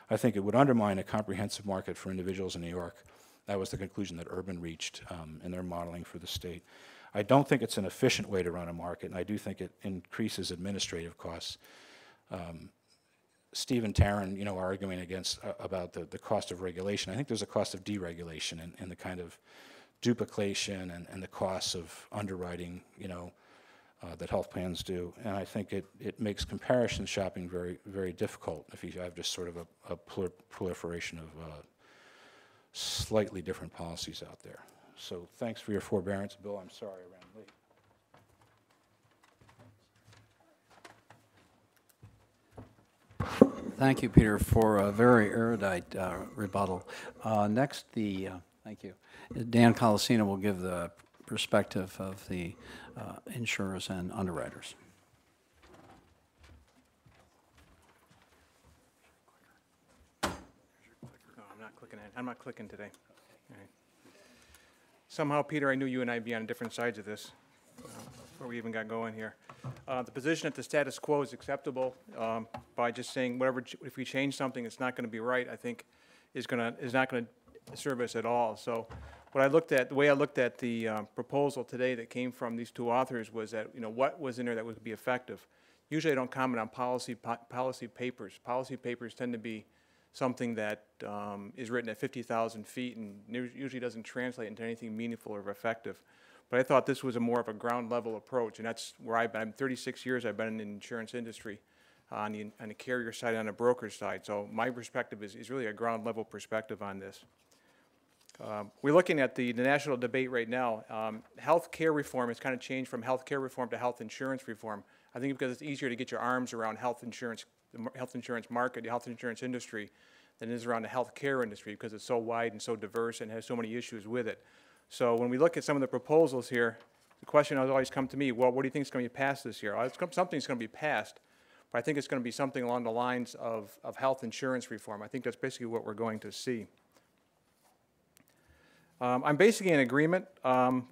I think it would undermine a comprehensive market for individuals in New York. That was the conclusion that Urban reached in their modeling for the state. I don't think it's an efficient way to run a market, and I do think it increases administrative costs. Steve and Tarren, you know, are arguing about the cost of regulation. I think there's a cost of deregulation and the kind of duplication and the costs of underwriting, you know, that health plans do. And I think it makes comparison shopping very, very difficult if you have just sort of a proliferation of slightly different policies out there. So thanks for your forbearance. Bill, I'm sorry I ran late. Thank you, Peter, for a very erudite rebuttal. Next, thank you. Dan Colosino will give the perspective of the insurers and underwriters. No, I'm not clicking today. All right. Somehow, Peter, I knew you and I'd be on different sides of this before we even got going here. The position that the status quo is acceptable by just saying whatever, if we change something, it's not going to be right, I think is not going to serve us at all. So the way I looked at the proposal today that came from these two authors was that, you know, what was in there that would be effective. Usually I don't comment on policy papers. Policy papers tend to be something that is written at 50,000 feet and usually doesn't translate into anything meaningful or effective. But I thought this was a more of a ground level approach, and that's where I've been. 36 years I've been in the insurance industry. on the carrier side, on the broker side. So my perspective is really a ground level perspective on this. We're looking at the national debate right now. Health care reform has kind of changed from health care reform to health insurance reform. I think because it's easier to get your arms around health insurance, the health insurance market, the health insurance industry, than it is around the health care industry because it's so wide and so diverse and has so many issues with it. So when we look at some of the proposals here, the question has always come to me, well, what do you think is going to be passed this year? Something's going to be passed, but I think it's going to be something along the lines of health insurance reform. I think that's basically what we're going to see. I'm basically in agreement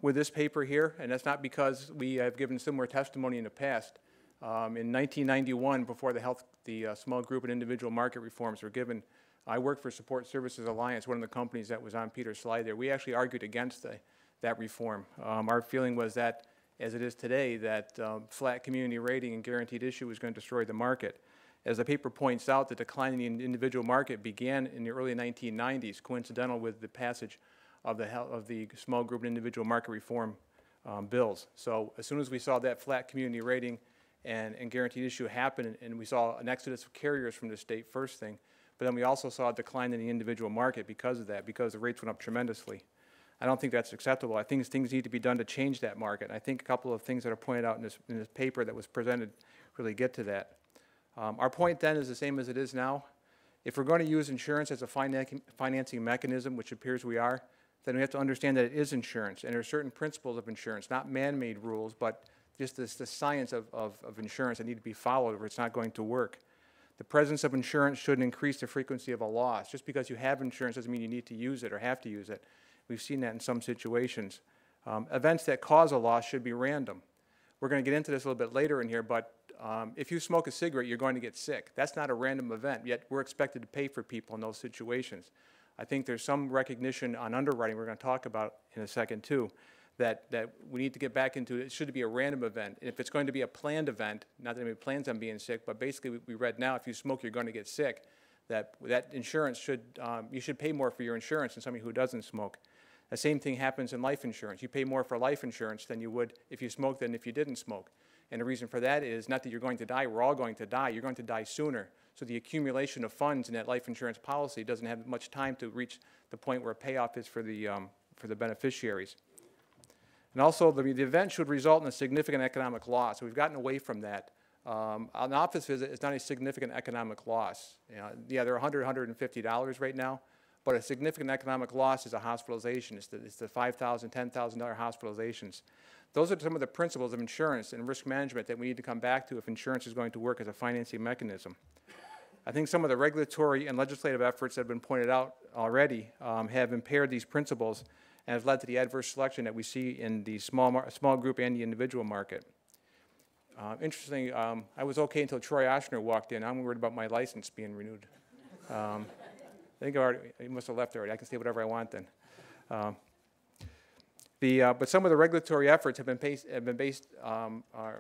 with this paper here, and that's not because we have given similar testimony in the past. In 1991, before the small group and individual market reforms were given, I worked for Support Services Alliance, one of the companies that was on Peter's slide there. We actually argued against that reform. Our feeling was that, as it is today, that flat community rating and guaranteed issue was going to destroy the market. As the paper points out, the decline in the individual market began in the early 1990s, coincidental with the passage of the small group and individual market reform bills. So as soon as we saw that flat community rating and guaranteed issue happen, and we saw an exodus of carriers from the state first thing, but then we also saw a decline in the individual market because of that, because the rates went up tremendously. I don't think that's acceptable. I think things need to be done to change that market. And I think a couple of things that are pointed out in this paper that was presented really get to that. Our point then is the same as it is now. If we're going to use insurance as a financing mechanism, which appears we are, then we have to understand that it is insurance, and there are certain principles of insurance, not man-made rules, but just the science of insurance that need to be followed or it's not going to work. The presence of insurance shouldn't increase the frequency of a loss. Just because you have insurance doesn't mean you need to use it or have to use it. We've seen that in some situations. Events that cause a loss should be random. We're going to get into this a little bit later in here, but if you smoke a cigarette, you're going to get sick. That's not a random event, yet we're expected to pay for people in those situations. I think there's some recognition on underwriting we're going to talk about in a second too, that we need to get back into. It should be a random event. And if it's going to be a planned event, not that anybody plans on being sick, but basically we read now if you smoke you're going to get sick, that insurance should, you should pay more for your insurance than somebody who doesn't smoke. The same thing happens in life insurance. You pay more for life insurance than you would if you smoked than if you didn't smoke. And the reason for that is not that you're going to die, we're all going to die, you're going to die sooner. So the accumulation of funds in that life insurance policy doesn't have much time to reach the point where a payoff is for the beneficiaries. And also, the event should result in a significant economic loss. So we've gotten away from that. An office visit is not a significant economic loss. Yeah, they're $100, $150 right now, but a significant economic loss is a hospitalization. It's the $5,000, $10,000 hospitalizations. Those are some of the principles of insurance and risk management that we need to come back to if insurance is going to work as a financing mechanism. I think some of the regulatory and legislative efforts that have been pointed out already have impaired these principles and have led to the adverse selection that we see in the small group and the individual market. Interestingly, I was okay until Troy Oshner walked in. I'm worried about my license being renewed. I think he must have left already. I can say whatever I want then. But some of the regulatory efforts have been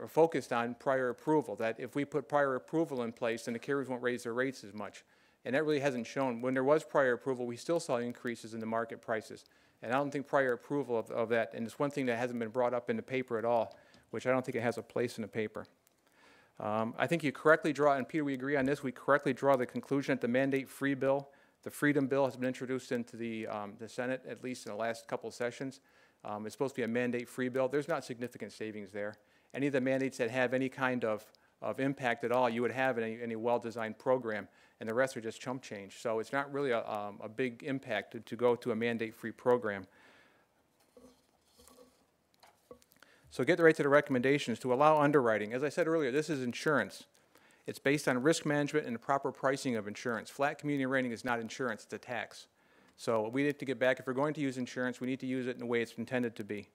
focused on prior approval, that if we put prior approval in place, then the carriers won't raise their rates as much. And that really hasn't shown. When there was prior approval, we still saw increases in the market prices. And I don't think prior approval of that, and it's one thing that hasn't been brought up in the paper at all, which I don't think it has a place in the paper. I think you correctly draw, and Peter, we agree on this, we correctly draw the conclusion that the mandate-free bill, the Freedom Bill, has been introduced into the Senate, at least in the last couple of sessions. It's supposed to be a mandate-free bill. There's not significant savings there. Any of the mandates that have any kind of impact at all, you would have in any well-designed program, and the rest are just chump change. So it's not really a big impact to go to a mandate-free program. So get right to the recommendations to allow underwriting. As I said earlier, this is insurance. It's based on risk management and the proper pricing of insurance. Flat community rating is not insurance, it's a tax. So we need to get back, if we're going to use insurance, we need to use it in the way it's intended to be.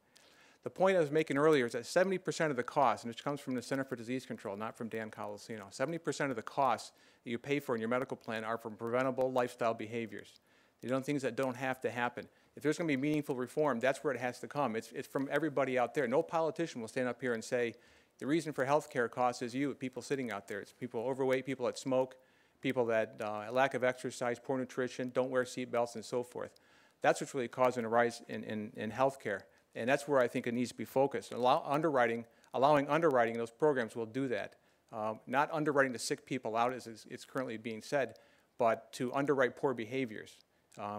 The point I was making earlier is that 70% of the cost, and this comes from the Center for Disease Control, not from Dan Colasino, 70% of the costs that you pay for in your medical plan are from preventable lifestyle behaviors. These are things that don't have to happen. If there's going to be meaningful reform, that's where it has to come. It's from everybody out there. No politician will stand up here and say, the reason for health care costs is you, people sitting out there. It's people overweight, people that smoke, people that lack of exercise, poor nutrition, don't wear seat belts, and so forth. That's what's really causing a rise in health care. And that's where I think it needs to be focused. Allowing underwriting in those programs will do that. Not underwriting to sick people out, as it's currently being said, but to underwrite poor behaviors.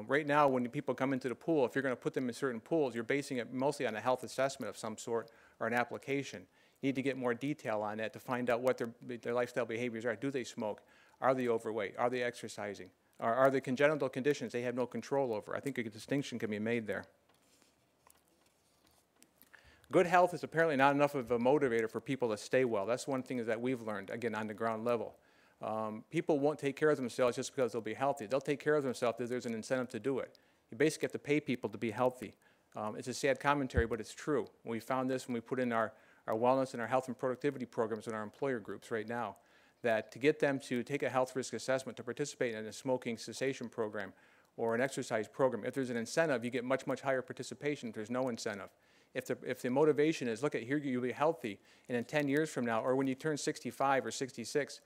Right now, when people come into the pool, if you're going to put them in certain pools, you're basing it mostly on a health assessment of some sort or an application. You need to get more detail on that to find out what their lifestyle behaviors are. Do they smoke? Are they overweight? Are they exercising? Are they congenital conditions they have no control over? I think a distinction can be made there. Good health is apparently not enough of a motivator for people to stay well. That's one thing that we've learned, again, on the ground level. People won't take care of themselves just because they'll be healthy. They'll take care of themselves if there's an incentive to do it. You basically have to pay people to be healthy. It's a sad commentary, but it's true. We found this when we put in our wellness and our health and productivity programs in our employer groups right now, that to get them to take a health risk assessment, to participate in a smoking cessation program or an exercise program, if there's an incentive, you get much, much higher participation if there's no incentive. If the motivation is, look at here, you'll be healthy, and in 10 years from now, or when you turn 65 or 66,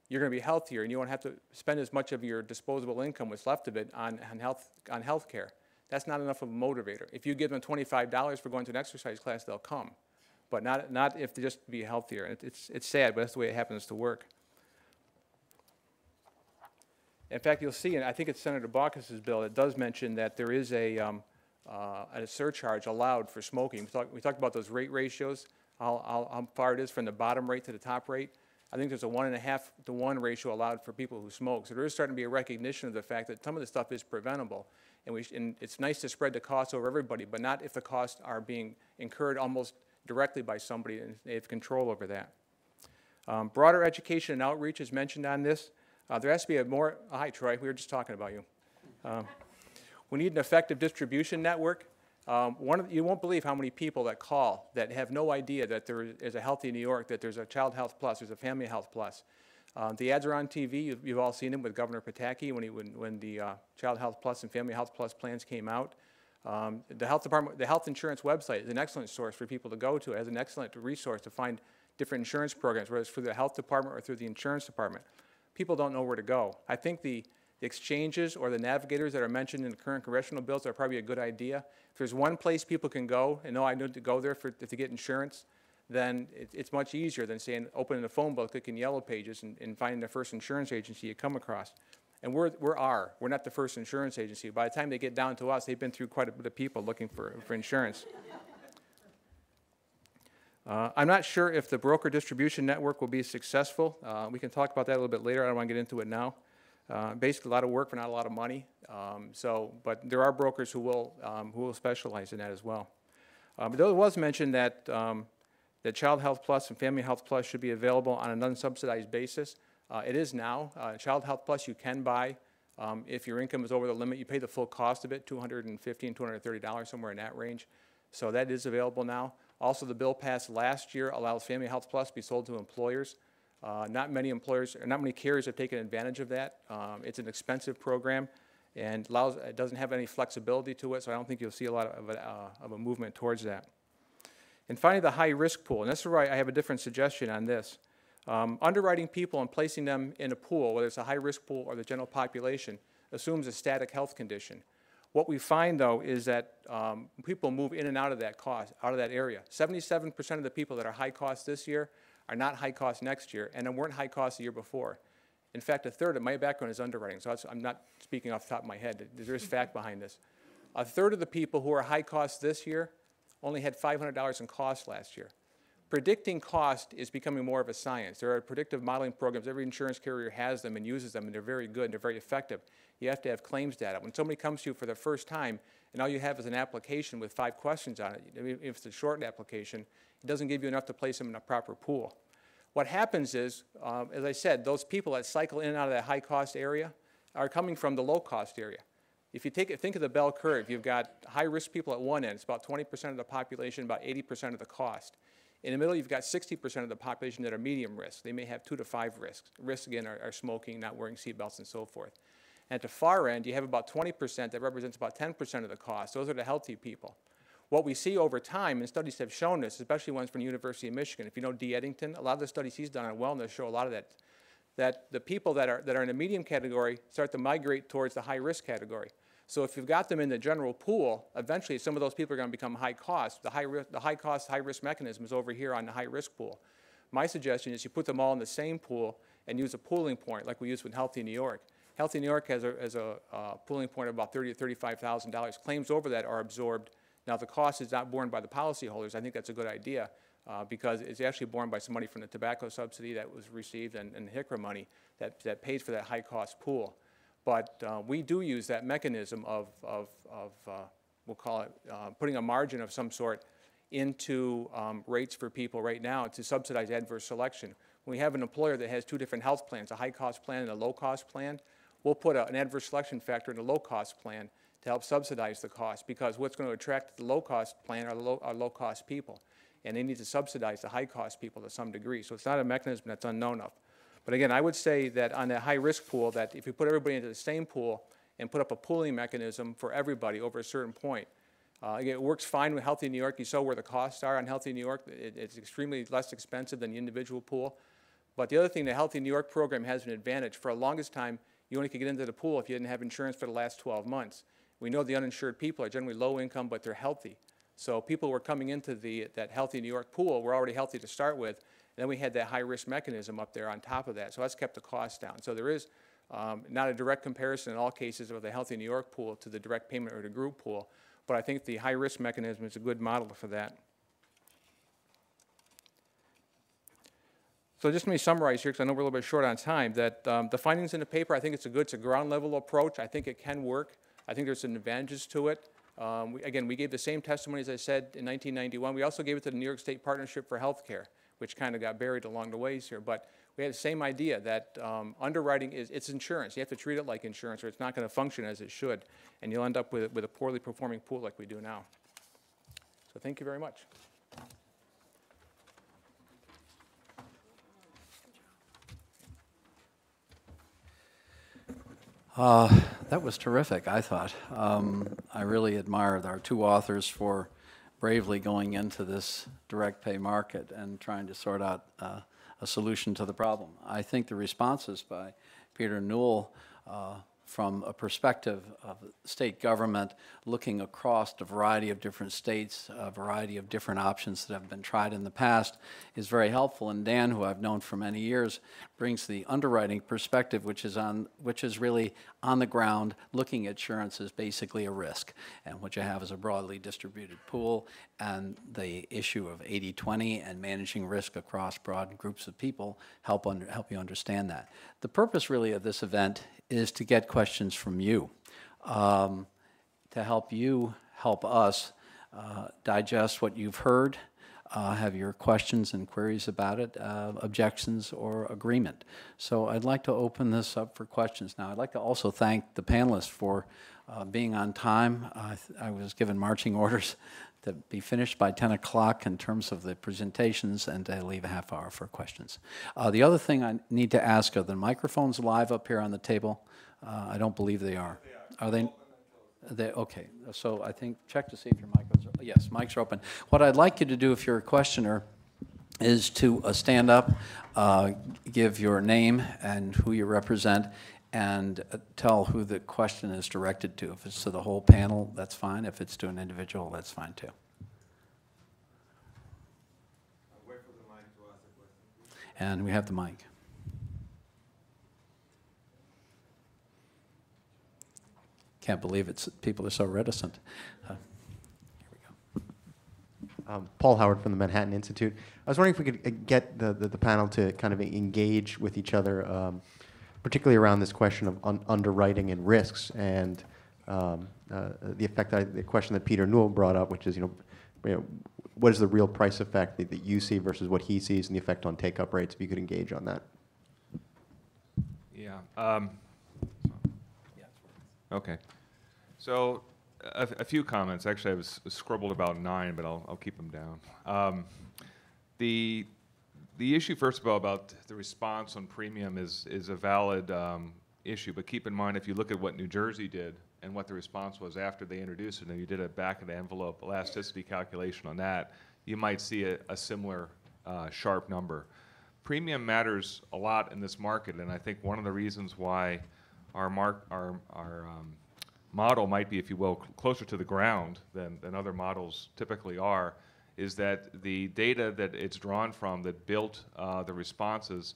you're going to be healthier, and you won't have to spend as much of your disposable income, what's left of it, on health care. That's not enough of a motivator. If you give them $25 for going to an exercise class, they'll come, but not if they just be healthier. It's sad, but that's the way it happens to work. In fact, you'll see, and I think it's Senator Baucus's bill, it does mention that there is a surcharge allowed for smoking. We talked about those rate ratios, how far it is from the bottom rate to the top rate. I think there's a 1.5 to 1 ratio allowed for people who smoke. So there is starting to be a recognition of the fact that some of this stuff is preventable. And it's nice to spread the costs over everybody, but not if the costs are being incurred almost directly by somebody and they have control over that. Broader education and outreach is mentioned on this. There has to be a more, hi Troy, we were just talking about you. We need an effective distribution network. You won't believe how many people that call that have no idea that there is a Healthy New York, that there's a Child Health Plus, there's a Family Health Plus. The ads are on TV. You've all seen them with Governor Pataki when the Child Health Plus and Family Health Plus plans came out. The health department, the health insurance website is an excellent source for people to go to. It has an excellent resource to find different insurance programs, whether it's through the health department or through the insurance department. People don't know where to go. I think the exchanges or the navigators that are mentioned in the current congressional bills are probably a good idea. If there's one place people can go and know I need to go there to get insurance, then it's much easier than saying opening the phone book, clicking Yellow Pages, and finding the first insurance agency you come across. And we're not the first insurance agency. By the time they get down to us, they've been through quite a bit of people looking for insurance. I'm not sure if the broker distribution network will be successful. We can talk about that a little bit later. I don't want to get into it now. Basically, a lot of work for not a lot of money. But there are brokers who will specialize in that as well. But it was mentioned that that Child Health Plus and Family Health Plus should be available on an unsubsidized basis. It is now. Child Health Plus you can buy if your income is over the limit. You pay the full cost of it, $215, $230, somewhere in that range. So that is available now. Also, the bill passed last year allows Family Health Plus to be sold to employers. Not many carriers have taken advantage of that. It's an expensive program and it doesn't have any flexibility to it, so I don't think you'll see a lot of a movement towards that. And finally, the high-risk pool, and that's where I have a different suggestion on this. Underwriting people and placing them in a pool, whether it's a high-risk pool or the general population, assumes a static health condition. What we find, though, is that people move in and out of that cost, out of that area. 77% of the people that are high cost this year are not high cost next year, and weren't high cost the year before. In fact, a third of my background is underwriting, so I'm not speaking off the top of my head. There is fact behind this. A third of the people who are high cost this year only had $500 in cost last year. Predicting cost is becoming more of a science. There are predictive modeling programs. Every insurance carrier has them and uses them, and they're very good and they're very effective. You have to have claims data. When somebody comes to you for the first time and all you have is an application with 5 questions on it, if it's a short application, it doesn't give you enough to place them in a proper pool. What happens is, as I said, those people that cycle in and out of that high-cost area are coming from the low-cost area. If you think of the bell curve, you've got high-risk people at one end. It's about 20% of the population, about 80% of the cost. In the middle, you've got 60% of the population that are medium risk. They may have 2 to 5 risks. Risks, again, are smoking, not wearing seatbelts, and so forth. And at the far end, you have about 20% that represents about 10% of the cost. Those are the healthy people. What we see over time, and studies have shown this, especially ones from the University of Michigan. If you know D. Eddington, a lot of the studies he's done on wellness show a lot of that the people that are in the medium category start to migrate towards the high-risk category. So if you've got them in the general pool, eventually some of those people are going to become high cost. The high cost, high risk mechanism is over here on the high risk pool. My suggestion is you put them all in the same pool and use a pooling point like we use with Healthy New York. Healthy New York has a pooling point of about $30,000 to $35,000. Claims over that are absorbed. Now, if the cost is not borne by the policyholders, I think that's a good idea because it's actually borne by some money from the tobacco subsidy that was received and the HICRA money that pays for that high-cost pool. But we do use that mechanism of we'll call it putting a margin of some sort into rates for people right now to subsidize adverse selection. When we have an employer that has two different health plans, a high-cost plan and a low-cost plan, we'll put an adverse selection factor in a low-cost plan to help subsidize the cost, because what's going to attract the low-cost plan are low-cost people, and they need to subsidize the high-cost people to some degree. So it's not a mechanism that's unknown of. But again, I would say that on that high-risk pool, that if you put everybody into the same pool and put up a pooling mechanism for everybody over a certain point, again, it works fine with Healthy New York. You saw where the costs are on Healthy New York. It's extremely less expensive than the individual pool. But the other thing, the Healthy New York program has an advantage. For the longest time, you only could get into the pool if you didn't have insurance for the last 12 months. We know the uninsured people are generally low income, but they're healthy. So people were coming into that Healthy New York pool were already healthy to start with. And then we had that high-risk mechanism up there on top of that. So that's kept the cost down. So there is not a direct comparison in all cases of the Healthy New York pool to the direct payment or the group pool. But I think the high-risk mechanism is a good model for that. So just let me summarize here, because I know we're a little bit short on time, that the findings in the paper, I think it's a ground-level approach. I think it can work. I think there's some advantages to it. Again, we gave the same testimony, as I said, in 1991. We also gave it to the New York State Partnership for Healthcare, which kind of got buried along the ways here. But we had the same idea that underwriting it's insurance. You have to treat it like insurance, or it's not going to function as it should. And you'll end up with a poorly performing pool like we do now. So thank you very much. That was terrific, I thought. I really admire our two authors for bravely going into this direct pay market and trying to sort out a solution to the problem. I think the responses by Peter Newell from a perspective of state government looking across a variety of different states, a variety of different options that have been tried in the past is very helpful. And Dan, who I've known for many years, brings the underwriting perspective, which is really on the ground, looking at insurance as basically a risk. And what you have is a broadly distributed pool, and the issue of 80-20 and managing risk across broad groups of people help you understand that. The purpose really of this event is to get questions from you, to help you help us digest what you've heard, have your questions and queries about it, objections or agreement. So I'd like to open this up for questions now. I'd like to also thank the panelists for being on time. I was given marching orders to be finished by 10 o'clock in terms of the presentations and to leave a half hour for questions. The other thing I need to ask, are the microphones live up here on the table? I don't believe they are. Are they? Okay, so I think check to see if your microphones are, yes, mics are open. What I'd like you to do if you're a questioner is to stand up, give your name and who you represent, and tell who the question is directed to. If it's to the whole panel, that's fine. If it's to an individual, that's fine too. Wait for the mic to ask the question, please. And we have the mic. Can't believe people are so reticent. Here we go. Paul Howard from the Manhattan Institute. I was wondering if we could get the panel to kind of engage with each other, particularly around this question of underwriting and risks, and the effect, the question that Peter Newell brought up, which is, what is the real price effect that you see versus what he sees, and the effect on take-up rates? If you could engage on that. Yeah. Okay. So a few comments. Actually, I was scribbled about 9, but I'll keep them down. The issue, first of all, about the response on premium is a valid issue, but keep in mind, if you look at what New Jersey did and what the response was after they introduced it, and you did a back-of-the-envelope elasticity calculation on that, you might see a similar sharp number. Premium matters a lot in this market, and I think one of the reasons why our model might be, if you will, closer to the ground than other models typically are, is that the data that it's drawn from that built the responses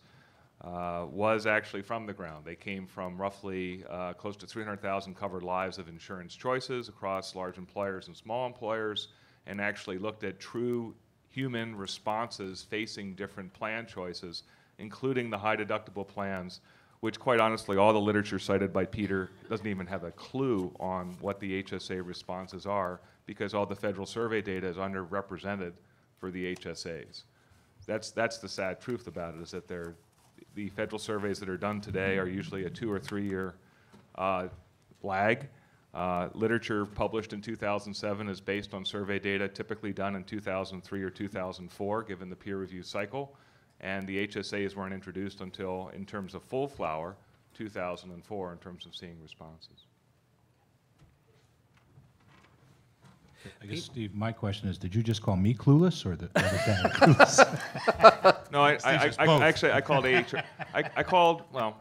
was actually from the ground. They came from roughly close to 300,000 covered lives of insurance choices across large employers and small employers, and actually looked at true human responses facing different plan choices, including the high deductible plans, which quite honestly all the literature cited by Peter doesn't even have a clue on what the HSA responses are, because all the federal survey data is underrepresented for the HSAs. That's the sad truth about it, is that the federal surveys that are done today are usually a 2 or 3 year lag. Literature published in 2007 is based on survey data typically done in 2003 or 2004, given the peer review cycle. And the HSAs weren't introduced until, in terms of full flower, 2004 in terms of seeing responses. I guess, Steve, my question is, did you just call me clueless, or the data clueless?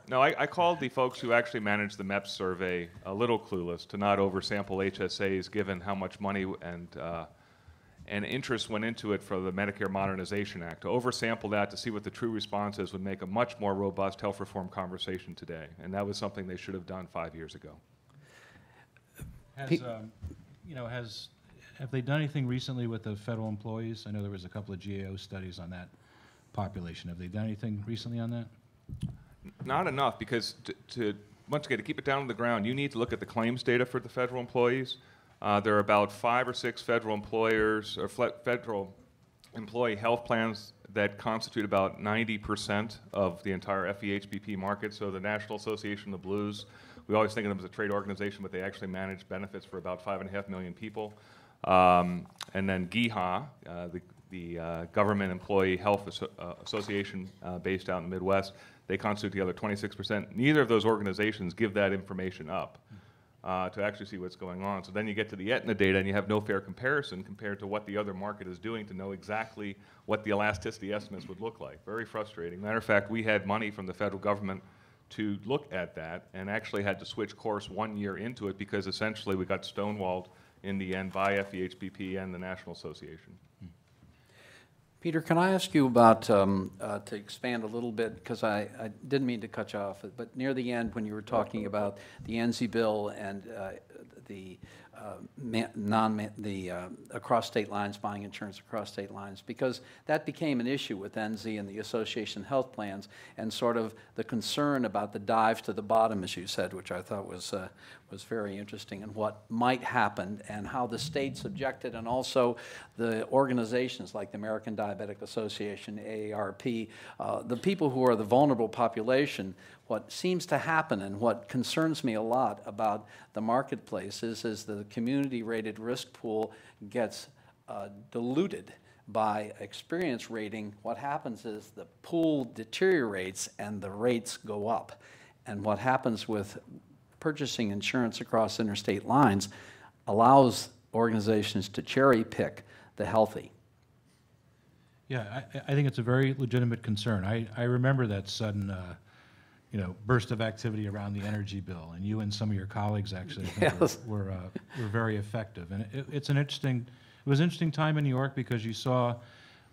No, I called the folks who actually managed the MEPS survey a little clueless to not oversample HSAs, given how much money and interest went into it for the Medicare Modernization Act. To oversample that to see what the true response is would make a much more robust health reform conversation today, and that was something they should have done 5 years ago. Have they done anything recently with the federal employees? I know there was a couple of GAO studies on that population. Have they done anything recently on that? Not enough, because once again, to keep it down on the ground, you need to look at the claims data for the federal employees. There are about 5 or 6 federal employers or federal employee health plans that constitute about 90% of the entire FEHBP market. So the National Association of the Blues, we always think of them as a trade organization, but they actually manage benefits for about 5.5 million people. And then GEHA, the Government Employee Health Association based out in the Midwest, they constitute the other 26%. Neither of those organizations give that information up to actually see what's going on. So then you get to the Aetna data and you have no fair comparison compared to what the other market is doing to know exactly what the elasticity estimates would look like. Very frustrating. Matter of fact, we had money from the federal government to look at that and actually had to switch course 1 year into it because essentially we got stonewalled in the end by FEHBP and the National Association. Peter, can I ask you about, to expand a little bit, because I didn't mean to cut you off, but near the end when you were talking about the NZ bill and the across state lines, buying insurance across state lines, because that became an issue with NZ and the Association Health Plans, and sort of the concern about the dive to the bottom, as you said, which I thought was very interesting, and what might happen, and how the states objected, and also the organizations like the American Diabetic Association, AARP, the people who are the vulnerable population. What seems to happen, and what concerns me a lot about the marketplace, is the community-rated risk pool gets diluted by experience rating. What happens is the pool deteriorates and the rates go up. And what happens with purchasing insurance across interstate lines allows organizations to cherry pick the healthy. Yeah, I think it's a very legitimate concern. I remember that sudden burst of activity around the energy bill, and you and some of your colleagues actually, I think, were very effective. And it was an interesting time in New York, because you saw,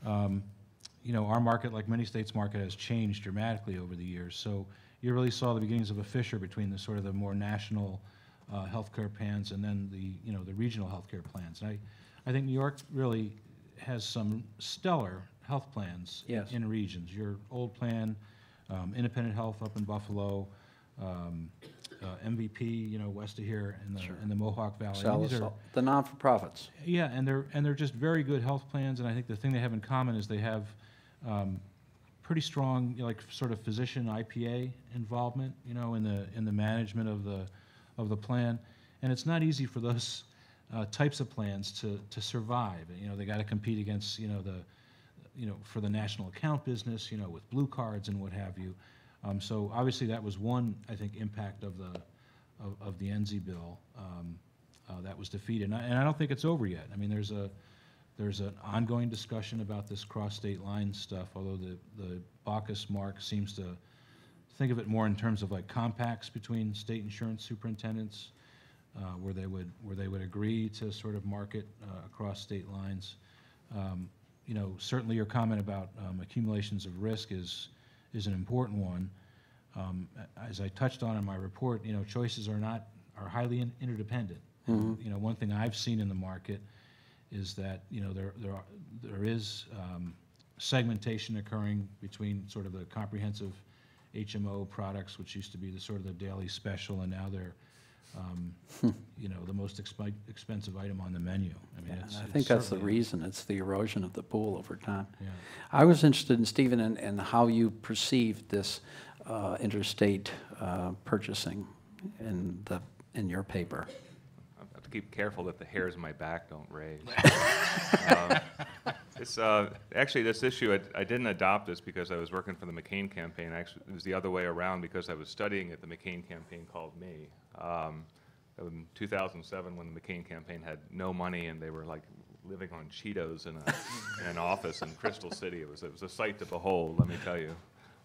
our market, like many states' market, has changed dramatically over the years. So you really saw the beginnings of a fissure between the more national healthcare plans and then the regional healthcare plans. And I think New York really has some stellar health plans in regions. Your old plan, Independent Health up in Buffalo, MVP, west of here in the Mohawk Valley. These are the non-for-profits. Yeah, and they're just very good health plans. And I think the thing they have in common is they have pretty strong, sort of physician IPA involvement, in the management of the plan. And it's not easy for those types of plans to survive. They got to compete against for the national account business, with blue cards and what have you. So obviously that was one, I think, impact of the NZ bill that was defeated. And I don't think it's over yet. I mean, there's an ongoing discussion about this cross-state line stuff, although the Baucus mark seems to think of it more in terms of compacts between state insurance superintendents, where they would agree to sort of market across state lines. You know, certainly your comment about accumulations of risk is an important one. As I touched on in my report, you know, choices are highly interdependent. Mm-hmm. You know, one thing I've seen in the market is that, you know, there is segmentation occurring between sort of the comprehensive HMO products, which used to be the sort of the daily special, and now they're you know, the most expensive item on the menu. I mean, I think that's the certainly reason. It's the erosion of the pool over time. Yeah. I was interested in, Stephen, in how you perceived this interstate purchasing in your paper. I have to keep careful that the hairs on my back don't raise. Actually, this issue, I didn't adopt this because I was working for the McCain campaign. Actually, it was the other way around because I was studying at the McCain campaign called me. In 2007, when the McCain campaign had no money and they were like living on Cheetos in an office in Crystal City. It was a sight to behold, let me tell you.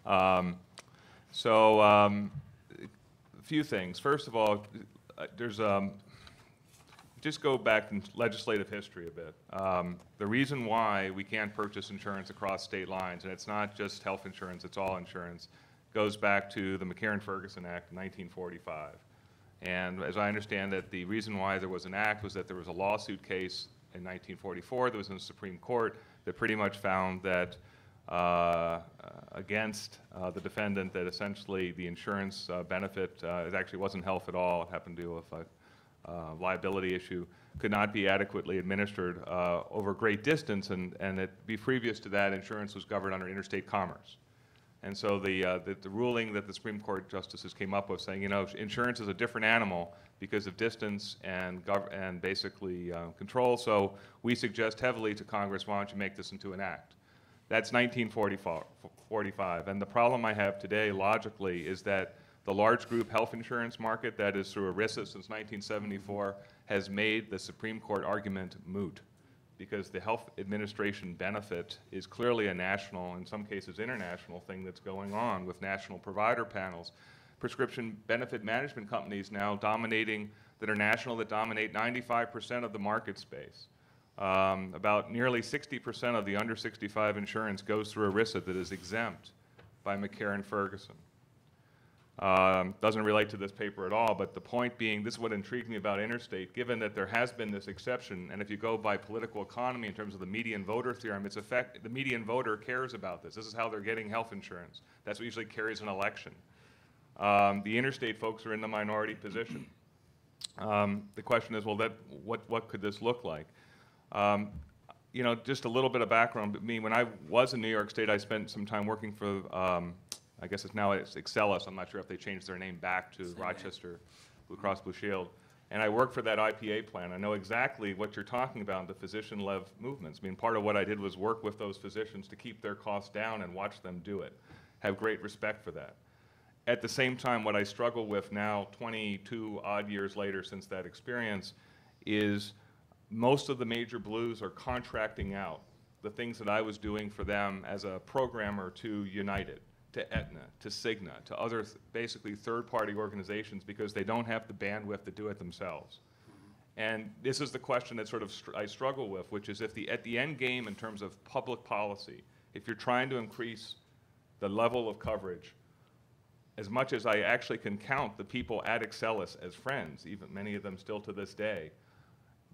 A few things. First of all, there's just go back in legislative history a bit. The reason why we can't purchase insurance across state lines, and it's not just health insurance, it's all insurance, goes back to the McCarran-Ferguson Act of 1945. And as I understand it, the reason why there was an act was that there was a lawsuit case in 1944 that was in the Supreme Court that pretty much found that against the defendant that essentially the insurance benefit, it actually wasn't health at all, it happened to do with a liability issue, could not be adequately administered over a great distance, and previous to that, insurance was governed under interstate commerce. And so the ruling that the Supreme Court justices came up with saying, you know, insurance is a different animal because of distance and basically control, so we suggest heavily to Congress, why don't you make this into an act? That's 1945, and the problem I have today, logically, is that the large group health insurance market that is through ERISA since 1974 has made the Supreme Court argument moot, because the health administration benefit is clearly a national, in some cases international, thing that's going on with national provider panels. Prescription benefit management companies now dominating, that are national, that dominate 95% of the market space. About nearly 60% of the under 65 insurance goes through ERISA that is exempt by McCarran-Ferguson. Doesn't relate to this paper at all, but the point being, this is what intrigued me about interstate, given that there has been this exception, and if you go by political economy in terms of the median voter theorem, the median voter cares about this. This is how they're getting health insurance. That's what usually carries an election. The interstate folks are in the minority position. The question is, well, what could this look like? You know, just a little bit of background. When I was in New York State, I spent some time working for I guess it's Excelis. I'm not sure if they changed their name back to Rochester Blue Cross Blue Shield. And I worked for that IPA plan. I know exactly what you're talking about, the physician-led movements. I mean, part of what I did was work with those physicians to keep their costs down and watch them do it. Have great respect for that. At the same time, what I struggle with now, 22 odd years later since that experience, is most of the major blues are contracting out the things that I was doing for them as a programmer to United, to Aetna, to Cigna, to other basically third-party organizations, because they don't have the bandwidth to do it themselves. And this is the question that sort of I struggle with, which is if at the end game in terms of public policy, if you're trying to increase the level of coverage, as much as I actually can count the people at Excelis as friends, even many of them still to this day,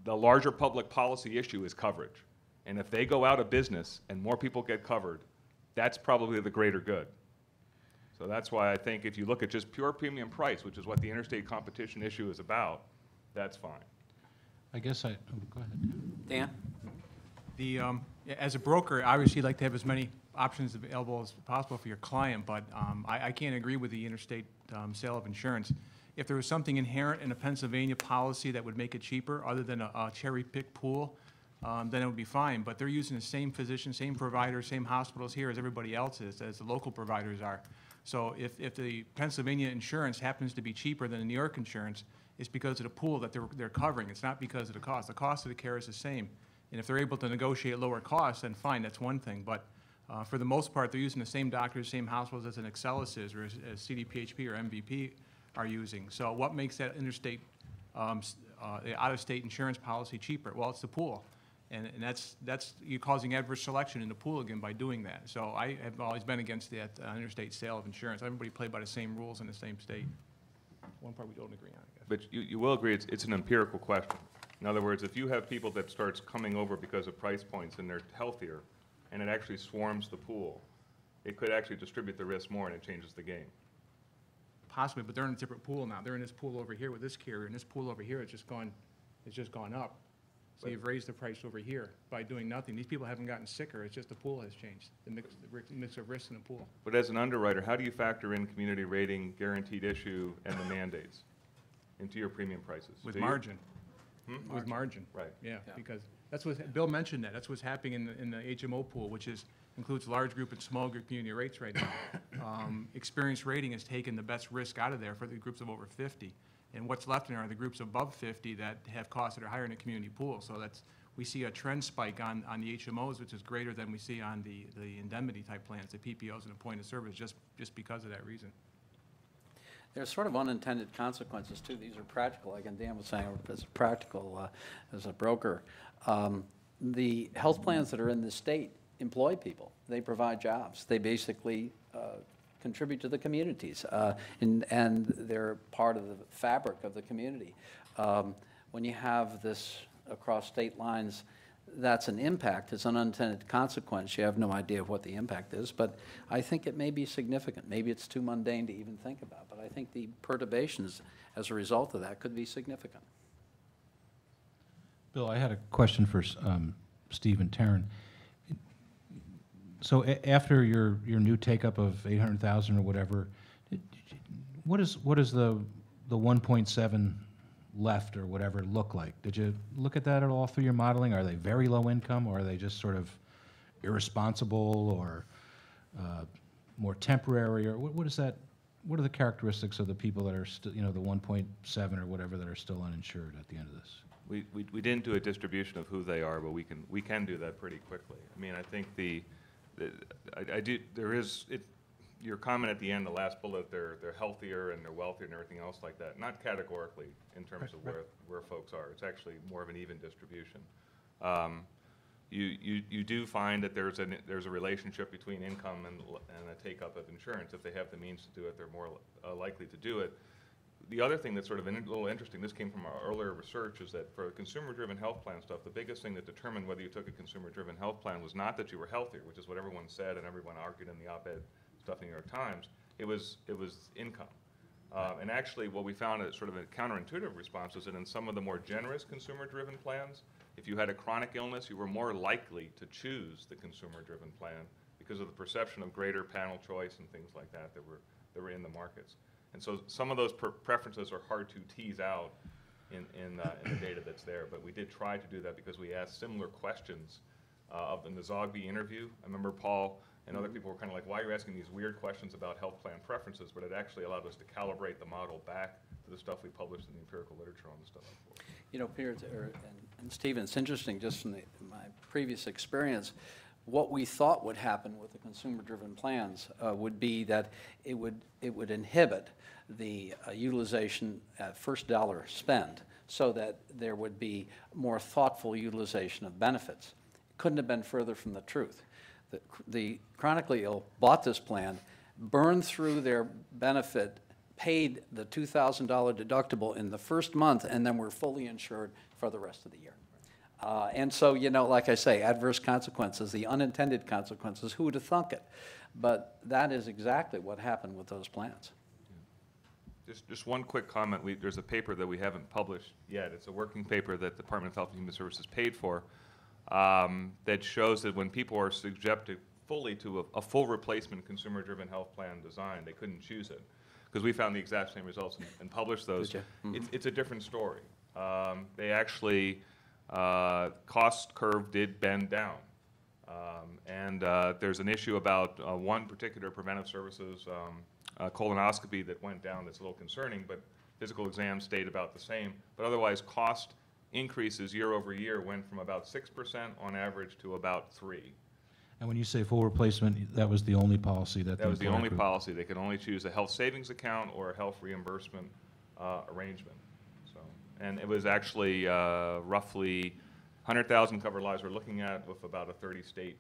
the larger public policy issue is coverage. And if they go out of business and more people get covered, that's probably the greater good. So that's why I think if you look at just pure premium price, which is what the interstate competition issue is about, that's fine. I guess go ahead. Dan? As a broker, obviously you'd like to have as many options available as possible for your client, but I can't agree with the interstate sale of insurance. If there was something inherent in a Pennsylvania policy that would make it cheaper, other than a cherry-pick pool, then it would be fine. But they're using the same physicians, same providers, same hospitals here as everybody else is, as the local providers are. So if the Pennsylvania insurance happens to be cheaper than the New York insurance, it's because of the pool that they're covering. It's not because of the cost. The cost of the care is the same. And if they're able to negotiate lower costs, then fine, that's one thing. But for the most part, they're using the same doctors, same hospitals as an Excelis is, or as CDPHP or MVP are using. So what makes that interstate, out-of-state insurance policy cheaper? Well, it's the pool. And that's you're causing adverse selection in the pool again by doing that. So I have always been against that interstate sale of insurance. Everybody play by the same rules in the same state. One part we don't agree on, I guess. But you will agree it's an empirical question. In other words, if you have people that starts coming over because of price points and they're healthier, and it actually swarms the pool, it could actually distribute the risk more and it changes the game. Possibly, but they're in a different pool now. They're in this pool over here with this carrier, and this pool over here it's just gone up. So you've raised the price over here by doing nothing. These people haven't gotten sicker. It's just the pool has changed, the mix of risks in the pool. But as an underwriter, how do you factor in community rating, guaranteed issue, and the mandates into your premium prices? With margin. With margin. Right. Yeah, because that's what, Bill mentioned that. That's what's happening in the HMO pool, which includes large group and small group community rates right now. Experience rating has taken the best risk out of there for the groups of over 50. And what's left in there are the groups above 50 that have costs that are higher in the community pool. So we see a trend spike on the HMOs, which is greater than we see on the indemnity type plans, the PPOs and the point of service, just because of that reason. There's sort of unintended consequences too. These are practical, like Dan was saying, as practical as a broker. The health plans that are in the state employ people. They provide jobs. They basically contribute to the communities, and they're part of the fabric of the community. When you have this across state lines, that's an impact. It's an unintended consequence. You have no idea what the impact is, but I think it may be significant. Maybe it's too mundane to even think about, but I think the perturbations as a result of that could be significant. Bill, I had a question for Steve and Tarren. So after your new take-up of 800,000 or whatever, what is the 1.7 left or whatever look like? Did you look at that at all through your modeling? Are they very low income, or are they just sort of irresponsible, or more temporary, or what is that? What are the characteristics of the people that are still, the 1.7 or whatever that are still uninsured at the end of this? We didn't do a distribution of who they are, but we can do that pretty quickly. I mean, I think your comment at the end, the last bullet, they're healthier and they're wealthier and everything else like that. Not categorically in terms of where folks are. It's actually more of an even distribution. You do find that there's a relationship between income and a take-up of insurance. If they have the means to do it, they're more likely to do it. The other thing that's sort of a little interesting, this came from our earlier research, is that for consumer-driven health plan stuff, the biggest thing that determined whether you took a consumer-driven health plan was not that you were healthier, which is what everyone said and everyone argued in the op-ed stuff in the New York Times. It was income. And actually what we found as sort of a counterintuitive response was that in some of the more generous consumer-driven plans, if you had a chronic illness, you were more likely to choose the consumer-driven plan because of the perception of greater panel choice and things like that that were in the markets. And so some of those preferences are hard to tease out in the data that's there, but we did try to do that because we asked similar questions in the Zogby interview. I remember Paul and other people were kind of like, why are you asking these weird questions about health plan preferences? But it actually allowed us to calibrate the model back to the stuff we published in the empirical literature on the stuff before. Peter and Stephen, it's interesting just from my previous experience. What we thought would happen with the consumer-driven plans would be that it would inhibit the utilization at first dollar spend, so that there would be more thoughtful utilization of benefits. It couldn't have been further from the truth. The chronically ill bought this plan, burned through their benefit, paid the $2,000 deductible in the first month, and then were fully insured for the rest of the year. And so, like I say, adverse consequences, the unintended consequences, who would have thunk it? But that is exactly what happened with those plans. Just one quick comment. There's a paper that we haven't published yet. It's a working paper that the Department of Health and Human Services paid for that shows that when people are subjected fully to a full replacement consumer-driven health plan design, they couldn't choose it. Because we found the exact same results and published those. Did you? Mm-hmm. It's a different story. They actually... cost curve did bend down. There's an issue about one particular preventive services, colonoscopy, that went down that's a little concerning, but physical exams stayed about the same. But otherwise, cost increases year over year went from about 6% on average to about 3%. And when you say full replacement, that was the only policy that was the only policy. They could only choose a health savings account or a health reimbursement arrangement. And it was actually roughly 100,000 covered lives we're looking at with about a 30-state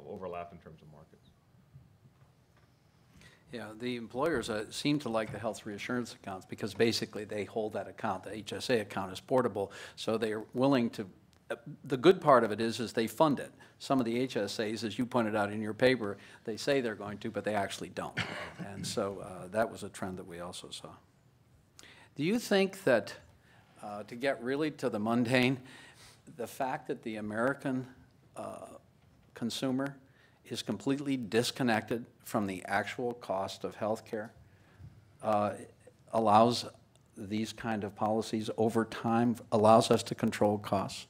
overlap in terms of markets. Yeah, the employers seem to like the health reassurance accounts because basically they hold that account. The HSA account is portable, so they are willing to. The good part of it is they fund it. Some of the HSAs, as you pointed out in your paper, they say they're going to, but they actually don't. And so that was a trend that we also saw. Do you think that, to get really to the mundane, the fact that the American consumer is completely disconnected from the actual cost of health care allows these kind of policies over time, allows us to control costs?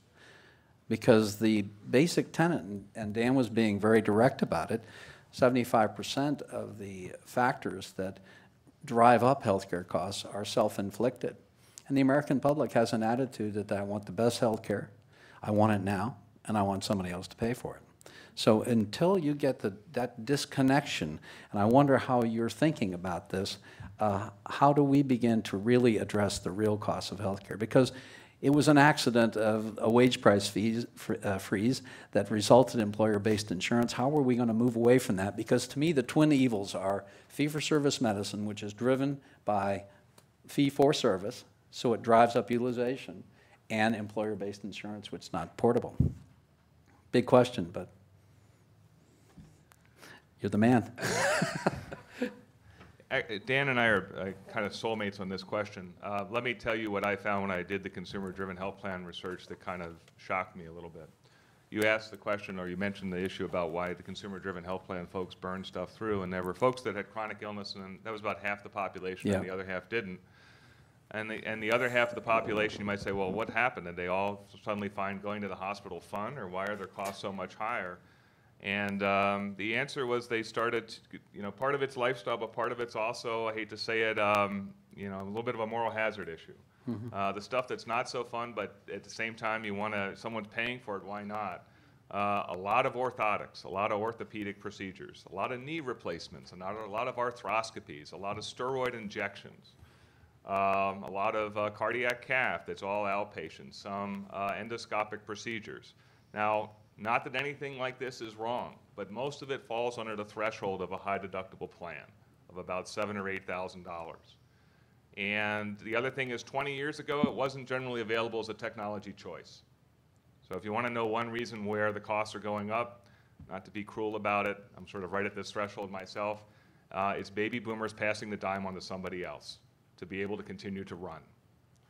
Because the basic tenet, and Dan was being very direct about it, 75% of the factors that drive up healthcare costs are self-inflicted. And the American public has an attitude that I want the best healthcare, I want it now, and I want somebody else to pay for it. So until you get that disconnection, and I wonder how you're thinking about this, how do we begin to really address the real cost of healthcare? Because it was an accident of a wage price freeze that resulted in employer-based insurance. How are we going to move away from that? Because to me, the twin evils are fee-for-service medicine, which is driven by fee-for-service, so it drives up utilization, and employer-based insurance, which is not portable. Big question, but you're the man. Dan and I are kind of soulmates on this question. Let me tell you what I found when I did the consumer-driven health plan research that kind of shocked me a little bit. You asked the question, or you mentioned the issue about why the consumer-driven health plan folks burn stuff through, and there were folks that had chronic illness, and that was about half the population, Yeah. and the other half didn't. And the other half of the population, you might say, well, what happened? Did they all suddenly find going to the hospital fun, or why are their costs so much higher? And the answer was they started, part of it's lifestyle, but part of it's also, I hate to say it, a little bit of a moral hazard issue. The stuff that's not so fun, but at the same time someone's paying for it, why not? A lot of orthotics, a lot of orthopedic procedures, a lot of knee replacements, a lot of arthroscopies, a lot of steroid injections, a lot of cardiac cath, that's all outpatient, some endoscopic procedures. Now, not that anything like this is wrong, but most of it falls under the threshold of a high deductible plan of about $7,000 or $8,000. And the other thing is 20 years ago, it wasn't generally available as a technology choice. So if you want to know one reason where the costs are going up, not to be cruel about it, I'm sort of right at this threshold myself, it's baby boomers passing the dime on to somebody else to be able to continue to run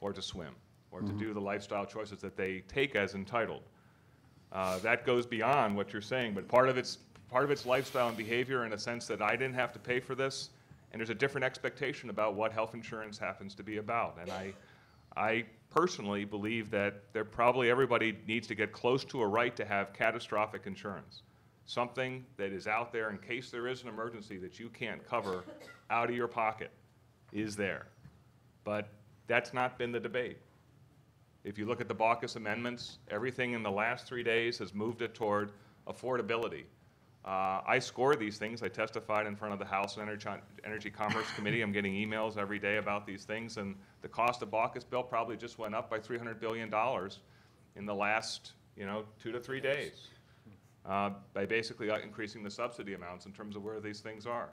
or to swim or to do the lifestyle choices that they take as entitled. That goes beyond what you're saying, but part of it's lifestyle and behavior in a sense that I didn't have to pay for this, and there's a different expectation about what health insurance happens to be about. And I personally believe that everybody needs to get close to a right to have catastrophic insurance, something that is out there in case there is an emergency that you can't cover out of your pocket is there. But that's not been the debate. If you look at the Baucus amendments, everything in the last 3 days has moved it toward affordability. I score these things. I testified in front of the House Energy Commerce Committee. I'm getting emails every day about these things, and the cost of Baucus bill probably just went up by $300 billion in the last 2 to 3 days by basically increasing the subsidy amounts in terms of where these things are.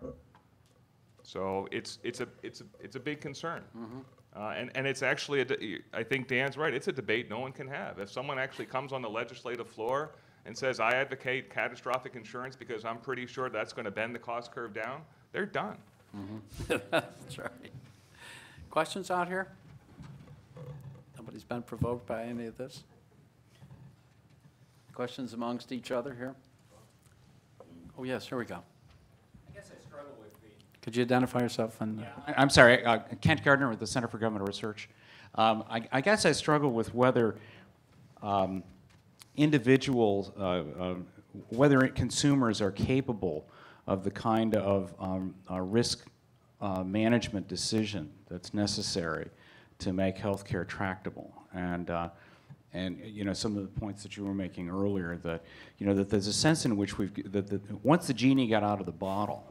So it's a big concern. And it's actually, I think Dan's right, it's a debate no one can have. If someone actually comes on the legislative floor and says, I advocate catastrophic insurance because I'm pretty sure that's going to bend the cost curve down, they're done. That's right. Questions out here? Nobody's been provoked by any of this? Questions amongst each other here? Oh, yes, here we go. I guess I struggle with the... Could you identify yourself? And I'm sorry, Kent Gardner with the Center for Government Research. I guess I struggle with whether individuals, whether consumers are capable of the kind of risk management decision that's necessary to make healthcare tractable. And some of the points that you were making earlier, that that there's a sense in which once the genie got out of the bottle,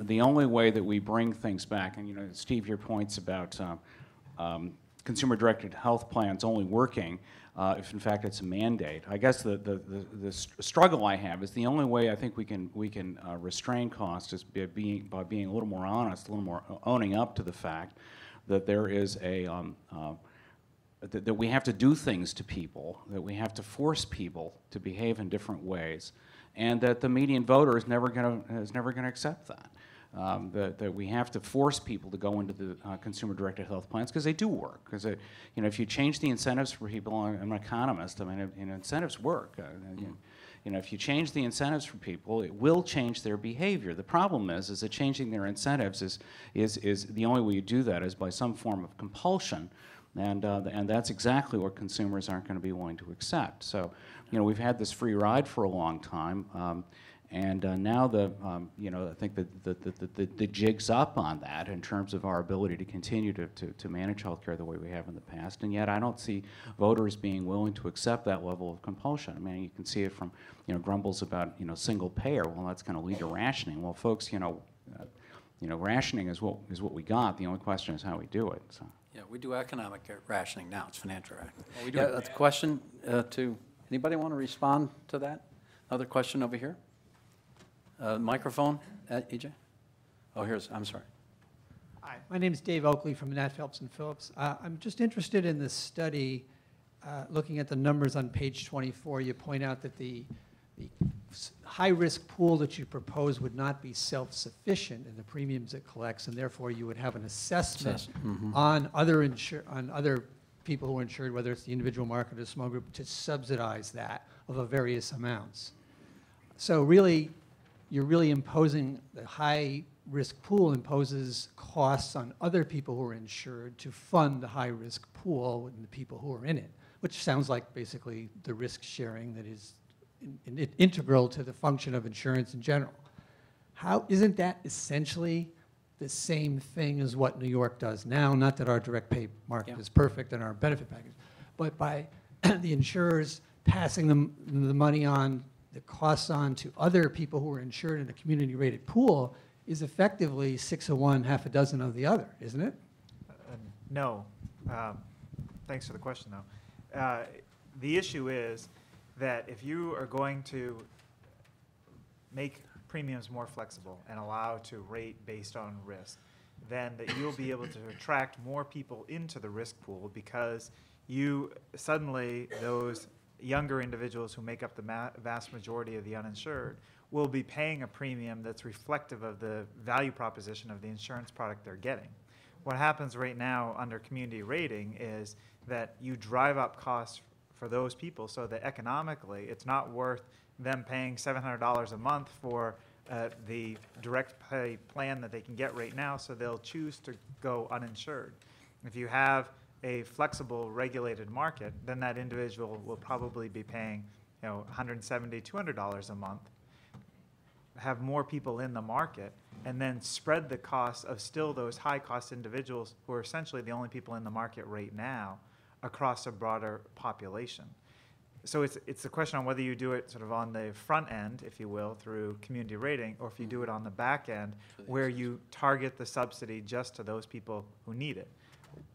the only way that we bring things back, and Steve, your points about consumer-directed health plans only working if in fact it's a mandate. I guess the struggle I have is the only way I think we can restrain costs is by being a little more honest, a little more owning up to the fact that there is that we have to do things to people, that we have to force people to behave in different ways, and that the median voter is never going to accept that. That we have to force people to go into the consumer-directed health plans because they do work. Because if you change the incentives for people, I'm an economist. I mean, incentives work. If you change the incentives for people, it will change their behavior. The problem is that changing their incentives is the only way you do that is by some form of compulsion, and that's exactly what consumers aren't going to be willing to accept. So, we've had this free ride for a long time. And now I think the jig's up on that in terms of our ability to continue to manage healthcare the way we have in the past. And yet I don't see voters being willing to accept that level of compulsion. I mean, you can see it from grumbles about single payer. Well, that's going to lead to rationing. Well, folks, rationing is what we got. The only question is how we do it. So. Yeah, we do economic rationing now. It's financial rationing. Well, we do. Yeah, that's a question to anybody want to respond to that? Another question over here. Microphone, EJ? Oh, I'm sorry. Hi, my name is Dave Oakley from Nat Phelps and Phillips. I'm just interested in this study, looking at the numbers on page 24. You point out that the high-risk pool that you propose would not be self-sufficient in the premiums it collects, and therefore you would have an assessment on other people who are insured, whether it's the individual market or a small group, to subsidize that of a various amounts. So really, you're really imposing, the high-risk pool imposes costs on other people who are insured to fund the high-risk pool and the people who are in it, which sounds like basically the risk sharing that is integral to the function of insurance in general. Isn't that essentially the same thing as what New York does now? Not that our direct pay market is perfect and our benefit package, but by the insurers passing the money on, the costs on to other people who are insured in a community-rated pool is effectively 6 of one, half a dozen of the other, isn't it? No. Thanks for the question, though. The issue is that if you are going to make premiums more flexible and allow to rate based on risk, then that you'll be able to attract more people into the risk pool because suddenly those younger individuals who make up the vast majority of the uninsured will be paying a premium that's reflective of the value proposition of the insurance product they're getting. What happens right now under community rating is that you drive up costs for those people so that economically it's not worth them paying $700 a month for the direct pay plan that they can get right now, so they'll choose to go uninsured. If you have a flexible regulated market, then that individual will probably be paying $170, $200 a month, have more people in the market, and then spread the costs of still those high cost individuals who are essentially the only people in the market right now across a broader population. So it's a question on whether you do it sort of on the front end, if you will, through community rating, or if you do it on the back end where you target the subsidy just to those people who need it.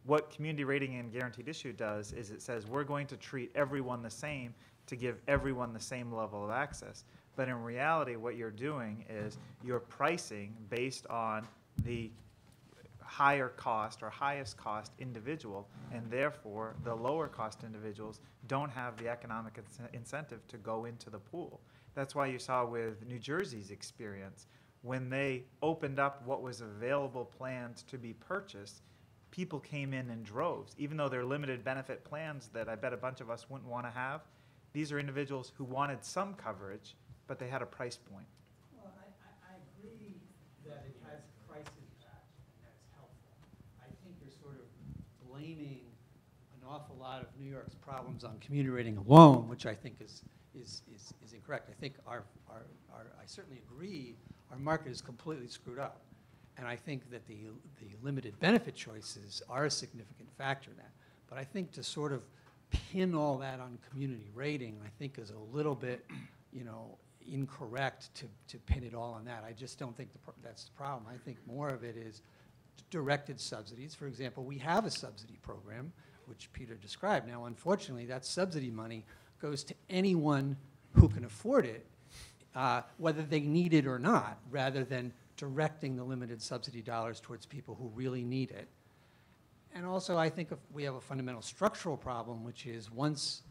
What community rating and guaranteed issue does is it says we're going to treat everyone the same to give everyone the same level of access. But in reality, what you're doing is you're pricing based on the higher cost or highest cost individual, and therefore the lower cost individuals don't have the economic incentive to go into the pool. That's why you saw with New Jersey's experience, when they opened up what was available plans to be purchased, people came in droves. Even though they're limited benefit plans that I bet a bunch of us wouldn't want to have, these are individuals who wanted some coverage, but they had a price point. Well, I agree that it has price impact, and that's helpful. I think you're sort of blaming an awful lot of New York's problems on community rating alone, which I think is incorrect. I think I certainly agree our market is completely screwed up. And I think that the limited benefit choices are a significant factor in that. But I think to sort of pin all that on community rating, I think is a little bit, incorrect to pin it all on that. I just don't think that's the problem. I think more of it is directed subsidies. For example, we have a subsidy program, which Peter described. Now, unfortunately, that subsidy money goes to anyone who can afford it, whether they need it or not, rather than directing the limited subsidy dollars towards people who really need it. And also, I think we have a fundamental structural problem, which is once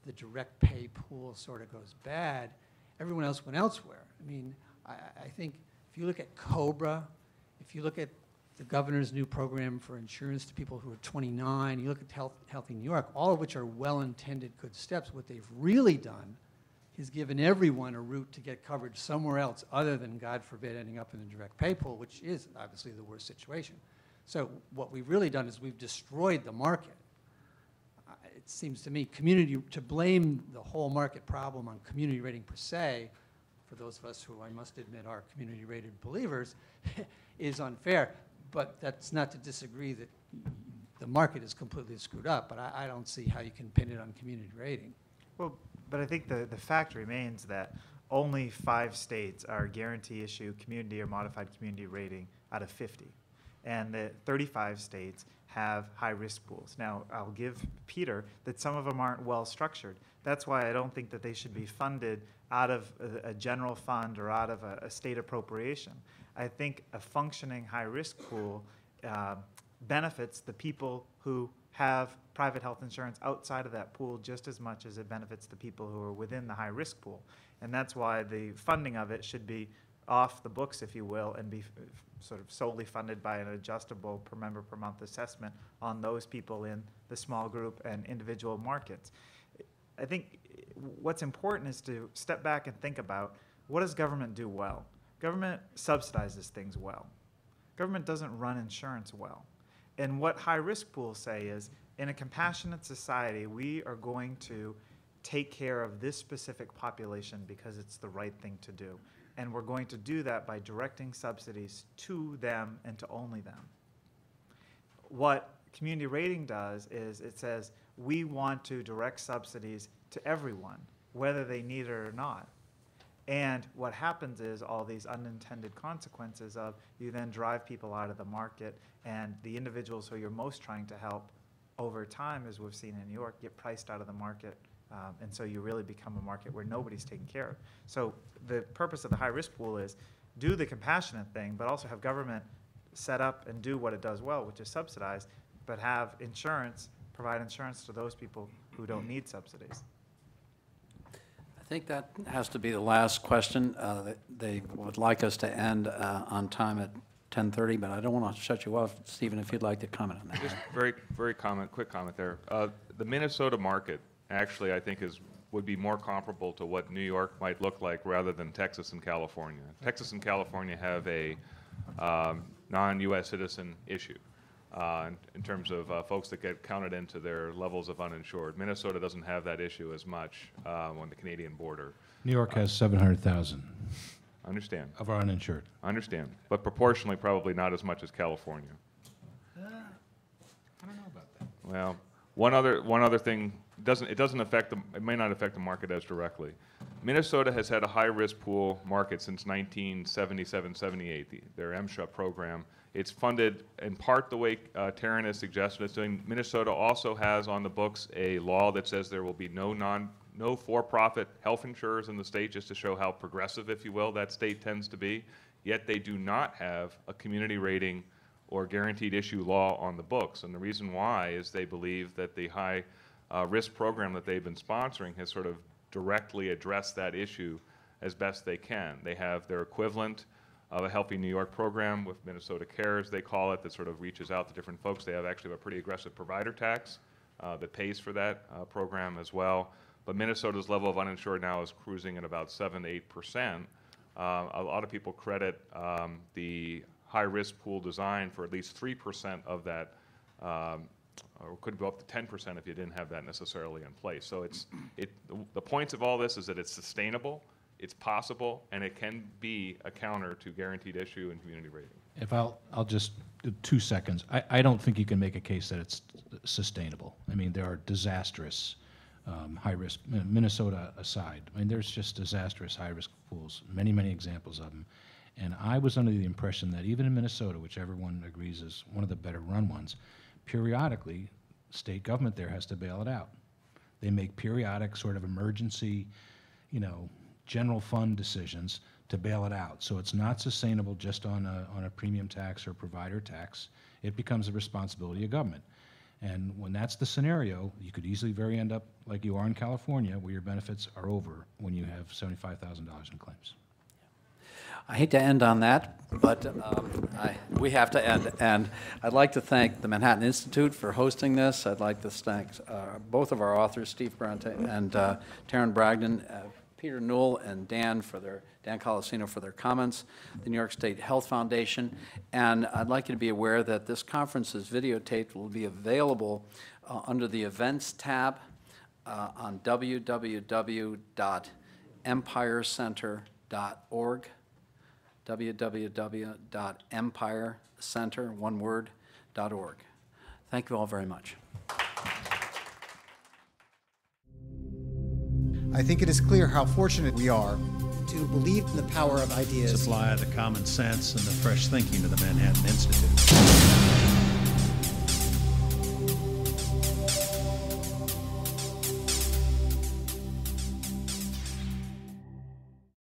the direct pay pool sort of goes bad, everyone else went elsewhere. I mean, I think if you look at COBRA, if you look at the governor's new program for insurance to people who are 29, you look at Healthy New York, all of which are well-intended good steps. What they've really done is given everyone a route to get coverage somewhere else other than, God forbid, ending up in the direct pay pool, which is obviously the worst situation. So what we've really done is we've destroyed the market. It seems to me to blame the whole market problem on community rating per se, for those of us who I must admit are community rated believers, is unfair. But that's not to disagree that the market is completely screwed up, but I don't see how you can pin it on community rating. Well, but I think the fact remains that only 5 states are guarantee issue community or modified community rating out of 50. And the 35 states have high-risk pools. Now, I'll give Peter that some of them aren't well structured. That's why I don't think that they should be funded out of a general fund or out of a state appropriation. I think a functioning high-risk pool benefits the people who have private health insurance outside of that pool just as much as it benefits the people who are within the high-risk pool. And that's why the funding of it should be off the books, if you will, and be sort of solely funded by an adjustable per member per month assessment on those people in the small group and individual markets. I think what's important is to step back and think about, what does government do well? Government subsidizes things well. Government doesn't run insurance well. And what high-risk pools say is, in a compassionate society, we are going to take care of this specific population because it's the right thing to do. And we're going to do that by directing subsidies to them and to only them. What community rating does is it says, we want to direct subsidies to everyone, whether they need it or not. And what happens is all these unintended consequences of you then drive people out of the market, and the individuals who you're most trying to help over time, as we've seen in New York, get priced out of the market. And so you really become a market where nobody's taken care of. So the purpose of the high-risk pool is do the compassionate thing, but also have government set up and do what it does well, which is subsidize, but have insurance, provide insurance to those people who don't need subsidies. I think that has to be the last question. They would like us to end on time at 10:30, but I don't want to shut you off, Stephen, if you'd like to comment on that. Just quick comment there. The Minnesota market actually, I think, would be more comparable to what New York might look like rather than Texas and California. Texas and California have a non-U.S. citizen issue in terms of folks that get counted into their levels of uninsured. Minnesota doesn't have that issue as much on the Canadian border. New York has 700,000 Understand. of our uninsured. Understand. But proportionally, probably not as much as California. I don't know about that. Well, one other thing, it may not affect the market as directly. Minnesota has had a high-risk pool market since 1977-78, their MSHA program. It's funded in part the way Tarren has suggested it's doing. Minnesota also has on the books a law that says there will be no for-profit health insurers in the state, just to show how progressive, if you will, that state tends to be. Yet they do not have a community rating or guaranteed issue law on the books. And the reason why is they believe that the high risk program that they've been sponsoring has sort of directly addressed that issue as best they can. They have their equivalent of a Healthy New York program with Minnesota Cares, they call it, that sort of reaches out to different folks. They have actually a pretty aggressive provider tax that pays for that program as well. But Minnesota's level of uninsured now is cruising at about 7 to 8%. A lot of people credit the high-risk pool design for at least 3% of that, or could go up to 10% if you didn't have that necessarily in place. So the points of all this is that it's sustainable, it's possible, and it can be a counter to guaranteed issue and community rating. If I'll just, 2 seconds. I don't think you can make a case that it's sustainable. I mean, there are disastrous high-risk, Minnesota aside. I mean, there's just disastrous high-risk pools, many, many examples of them. And I was under the impression that even in Minnesota, which everyone agrees is one of the better run ones, periodically, state government there has to bail it out. They make periodic sort of emergency, general fund decisions to bail it out. So it's not sustainable just on a premium tax or provider tax. It becomes the responsibility of government. And when that's the scenario, you could easily end up like you are in California, where your benefits are over when you have $75,000 in claims. I hate to end on that, but we have to end. And I'd like to thank the Manhattan Institute for hosting this. I'd like to thank both of our authors, Steve Parente and Tarren Bragdon, Peter Newell and Dan Colosino for their comments, the New York State Health Foundation. And I'd like you to be aware that this conference is videotaped, will be available under the Events tab on www.empirecenter.org. www.empirecenter.org. Thank you all very much. I think it is clear how fortunate we are to believe in the power of ideas. Supply the common sense and the fresh thinking of the Manhattan Institute.